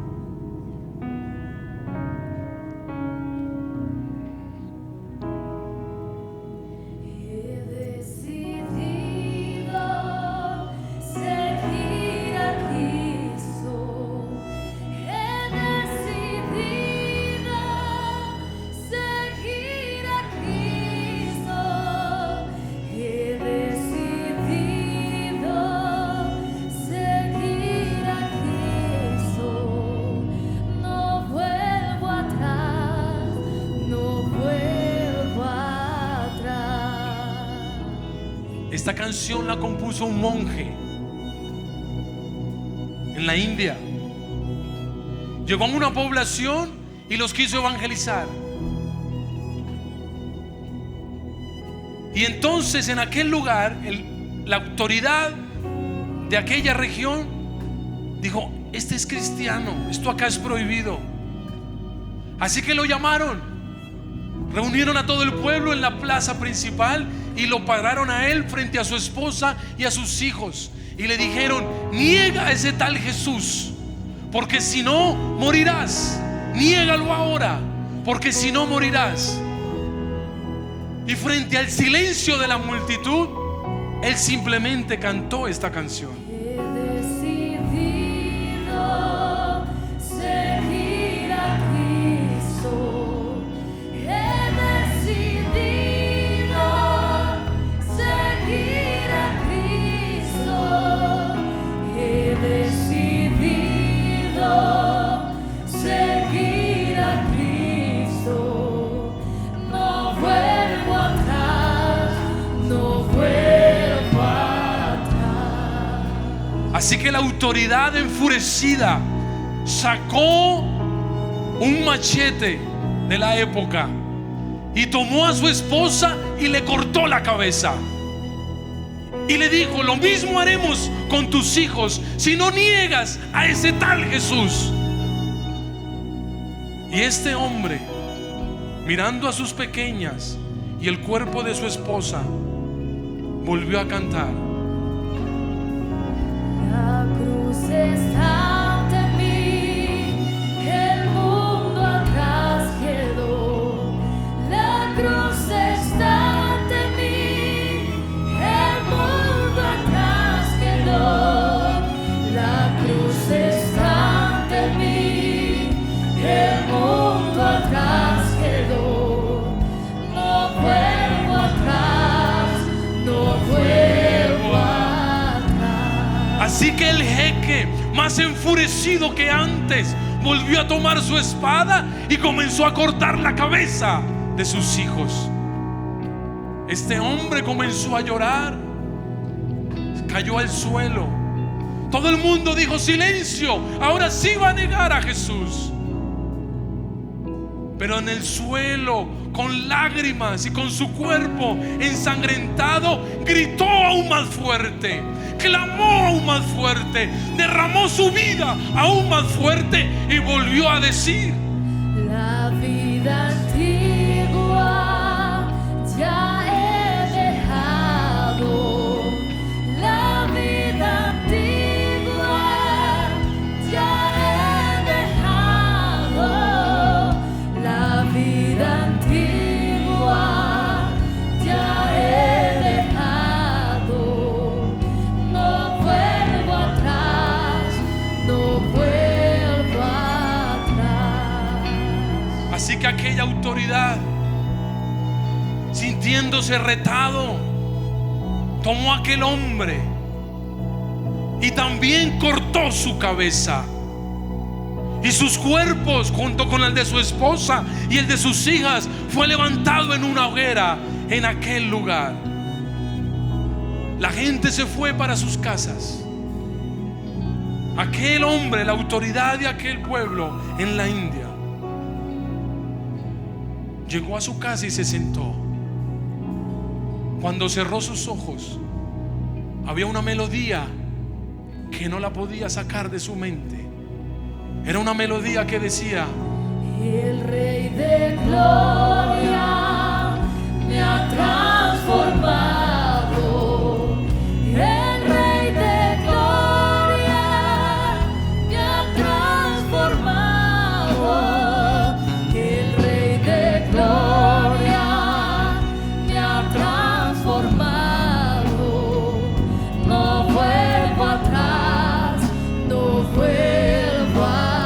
Esta canción la compuso un monje en la India. Llegó a una población y los quiso evangelizar. Y entonces en aquel lugar la autoridad de aquella región dijo: este es cristiano, esto acá es prohibido. Así que lo llamaron. Reunieron a todo el pueblo en la plaza principal y lo pararon a él frente a su esposa y a sus hijos y le dijeron: niega a ese tal Jesús, porque si no morirás. Niégalo ahora, porque si no morirás. Y frente al silencio de la multitud, él simplemente cantó esta canción. Así que la autoridad enfurecida sacó un machete de la época y tomó a su esposa y le cortó la cabeza. Y le dijo: lo mismo haremos con tus hijos si no niegas a ese tal Jesús. Y este hombre, mirando a sus pequeñas y el cuerpo de su esposa, volvió a cantar: la cruz está ante mí, el mundo atrás quedó. La cruz está ante mí, el mundo más enfurecido que antes, volvió a tomar su espada y comenzó a cortar la cabeza de sus hijos. Este hombre comenzó a llorar, cayó al suelo. Todo el mundo dijo: silencio, ahora sí va a negar a Jesús. Pero en el suelo, con lágrimas y con su cuerpo ensangrentado, gritó aún más fuerte, clamó aún más fuerte, derramó su vida aún más fuerte y volvió a decir: la vida antigua ya he dejado, la vida antigua ya he dejado, la vida antigua ya he dejado, no vuelvo atrás, no vuelvo atrás. Así que aquella autoridad, sintiéndose retado, tomó a aquel hombre y también cortó su cabeza, y sus cuerpos, junto con el de su esposa y el de sus hijas, fue levantado en una hoguera en aquel lugar. La gente se fue para sus casas. Aquel hombre, la autoridad de aquel pueblo en la India, llegó a su casa y se sentó. Cuando cerró sus ojos, había una melodía que no la podía sacar de su mente. Era una melodía que decía: El Rey de Gloria me ha transformado. El Rey de Gloria me ha transformado. El Rey de Gloria me ha transformado. No vuelvo atrás, no vuelvo atrás.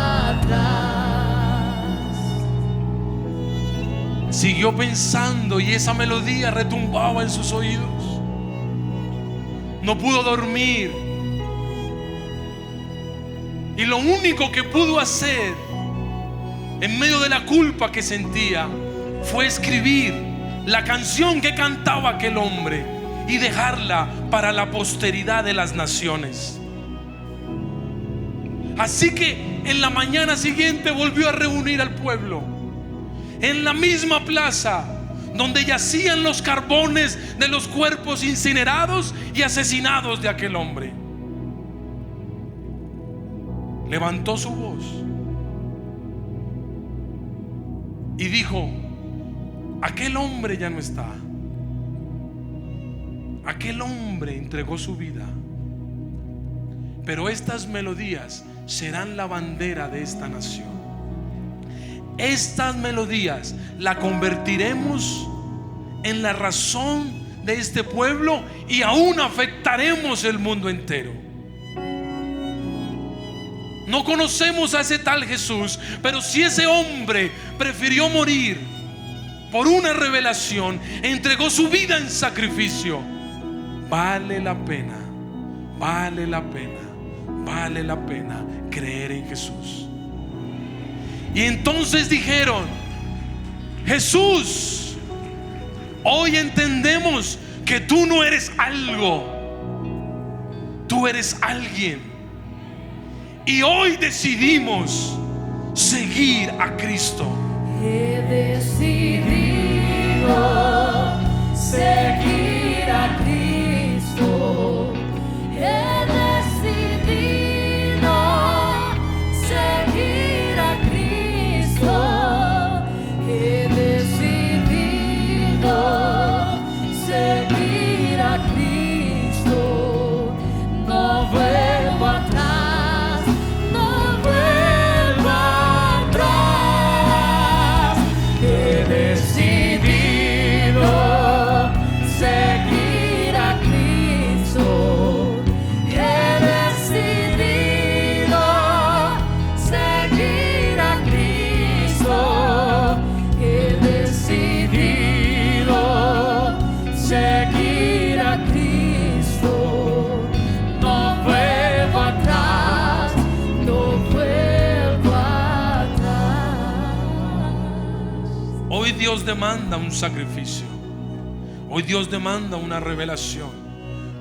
siguió pensando y esa melodía retumbaba en sus oídos. No pudo dormir. Y lo único que pudo hacer en medio de la culpa que sentía fue escribir la canción que cantaba aquel hombre y dejarla para la posteridad de las naciones. Así que en la mañana siguiente volvió a reunir al pueblo en la misma plaza donde yacían los carbones de los cuerpos incinerados y asesinados de aquel hombre. Levantó su voz y dijo: aquel hombre ya no está. Aquel hombre entregó su vida, pero estas melodías serán la bandera de esta nación. Estas melodías la convertiremos en la razón de este pueblo y aún afectaremos el mundo entero. No conocemos a ese tal Jesús, pero si ese hombre prefirió morir por una revelación, entregó su vida en sacrificio, vale la pena, vale la pena, vale la pena creer en Jesús. Y entonces dijeron: Jesús, hoy entendemos que tú no eres algo, tú eres alguien. Y hoy decidimos seguir a Cristo. He decidido seguir a Cristo. He decidido seguir a Cristo. He decidido seguir a Cristo. No vuelvo atrás. Dios demanda un sacrificio. Hoy Dios demanda una revelación.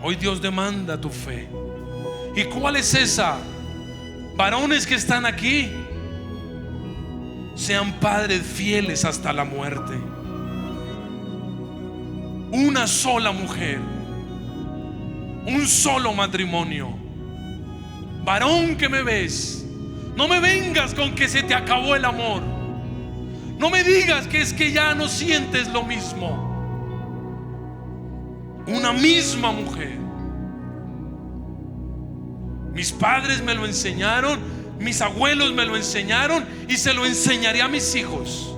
Hoy Dios demanda tu fe. ¿Y cuál es esa? Varones que están aquí, sean padres fieles hasta la muerte. Una sola mujer, un solo matrimonio. Varón que me ves, no me vengas con que se te acabó el amor. No me digas que es que ya no sientes lo mismo. Una misma mujer. Mis padres me lo enseñaron, mis abuelos me lo enseñaron y se lo enseñaré a mis hijos.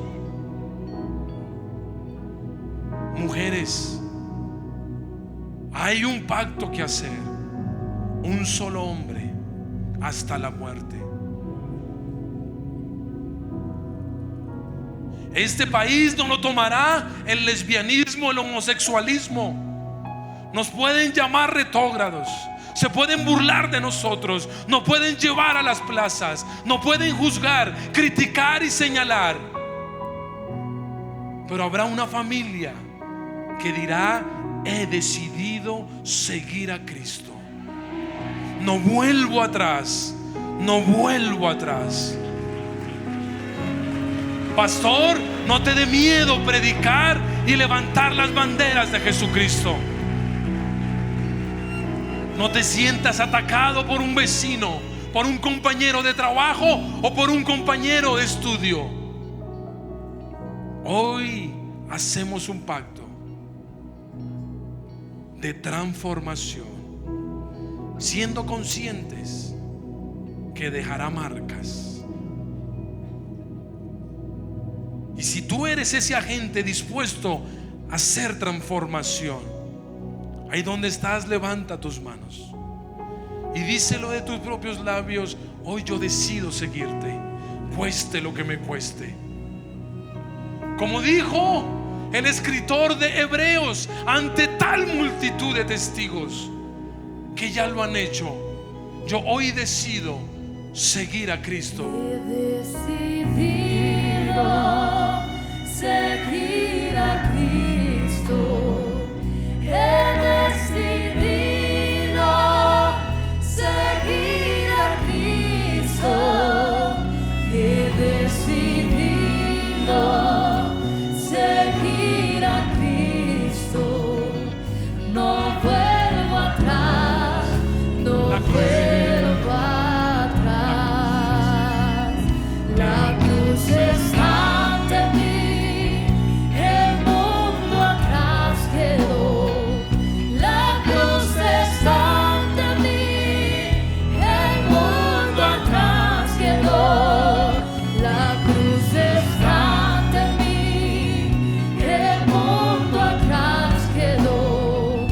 Mujeres, hay un pacto que hacer. Un solo hombre hasta la muerte. Este país no lo tomará el lesbianismo, el homosexualismo. Nos pueden llamar retrógrados, se pueden burlar de nosotros, nos pueden llevar a las plazas, nos pueden juzgar, criticar y señalar. Pero habrá una familia que dirá: he decidido seguir a Cristo. No vuelvo atrás, no vuelvo atrás. Pastor, no te dé miedo predicar y levantar las banderas de Jesucristo. No te sientas atacado por un vecino, por un compañero de trabajo o por un compañero de estudio. Hoy hacemos un pacto de transformación, siendo conscientes que dejará marcas. Y si tú eres ese agente dispuesto a hacer transformación, ahí donde estás, levanta tus manos y díselo de tus propios labios: hoy yo decido seguirte, cueste lo que me cueste. Como dijo el escritor de Hebreos, ante tal multitud de testigos que ya lo han hecho, yo hoy decido seguir a Cristo. He decidido seguir a Cristo. He decidido seguir a Cristo. He decidido seguir a Cristo. No vuelvo atrás, no vuelvo atrás. La cruz está ante mí, el mundo atrás quedó. La cruz está ante mí, el mundo atrás quedó. La cruz está ante mí, el mundo atrás quedó.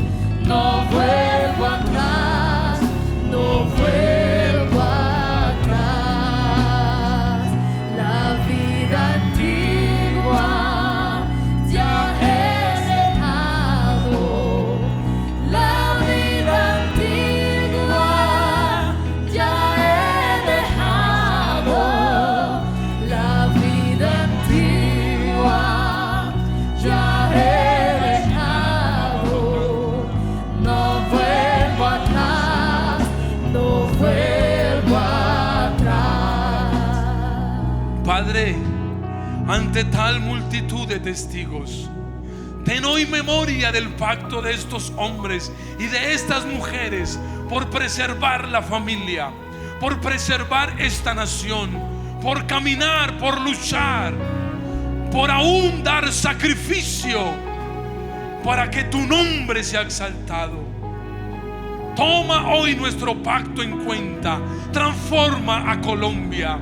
No vuelvo atrás, no vuelvo atrás. La vida antigua ya he dejado. La vida antigua ya he dejado. La vida antigua ya he dejado. No vuelvo atrás, no vuelvo atrás. Padre, ante tal multitud de testigos, ten hoy memoria del pacto de estos hombres y de estas mujeres por preservar la familia, por preservar esta nación, por caminar, por luchar, por aún dar sacrificio para que tu nombre sea exaltado. Toma hoy nuestro pacto en cuenta, transforma a Colombia.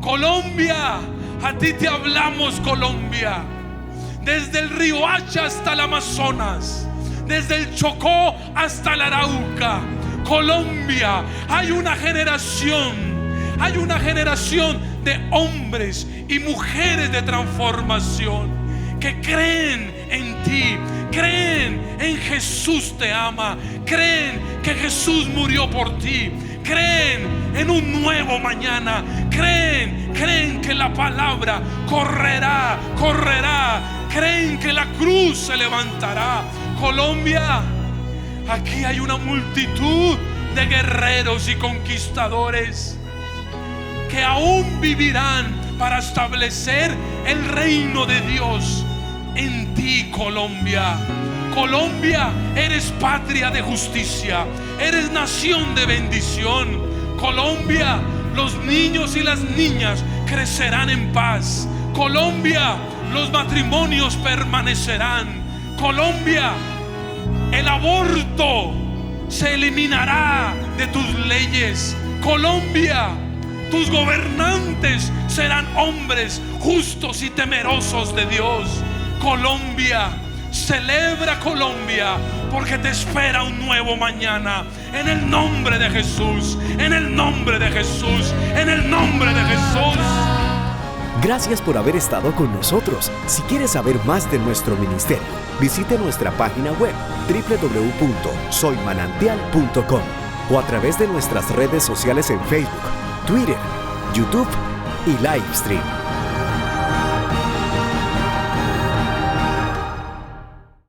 Colombia, a ti te hablamos, Colombia. Desde el río Hacha hasta el Amazonas, desde el Chocó hasta el Arauca. Colombia, hay una generación de hombres y mujeres de transformación que creen en ti, creen en Jesús te ama, creen que Jesús murió por ti, creen en un nuevo mañana, creen que la palabra correrá, creen que la cruz se levantará. Colombia, aquí hay una multitud de guerreros y conquistadores que aún vivirán para establecer el reino de Dios en ti, Colombia. Colombia, eres patria de justicia, eres nación de bendición. Colombia, los niños y las niñas crecerán en paz. Colombia, los matrimonios permanecerán. Colombia, el aborto se eliminará de tus leyes. Colombia, tus gobernantes serán hombres justos y temerosos de Dios. Colombia, celebra Colombia, porque te espera un nuevo mañana. En el nombre de Jesús, en el nombre de Jesús, en el nombre de Jesús. Gracias por haber estado con nosotros. Si quieres saber más de nuestro ministerio, visite nuestra página web www.soymanantial.com o a través de nuestras redes sociales en Facebook, Twitter, YouTube y Livestream.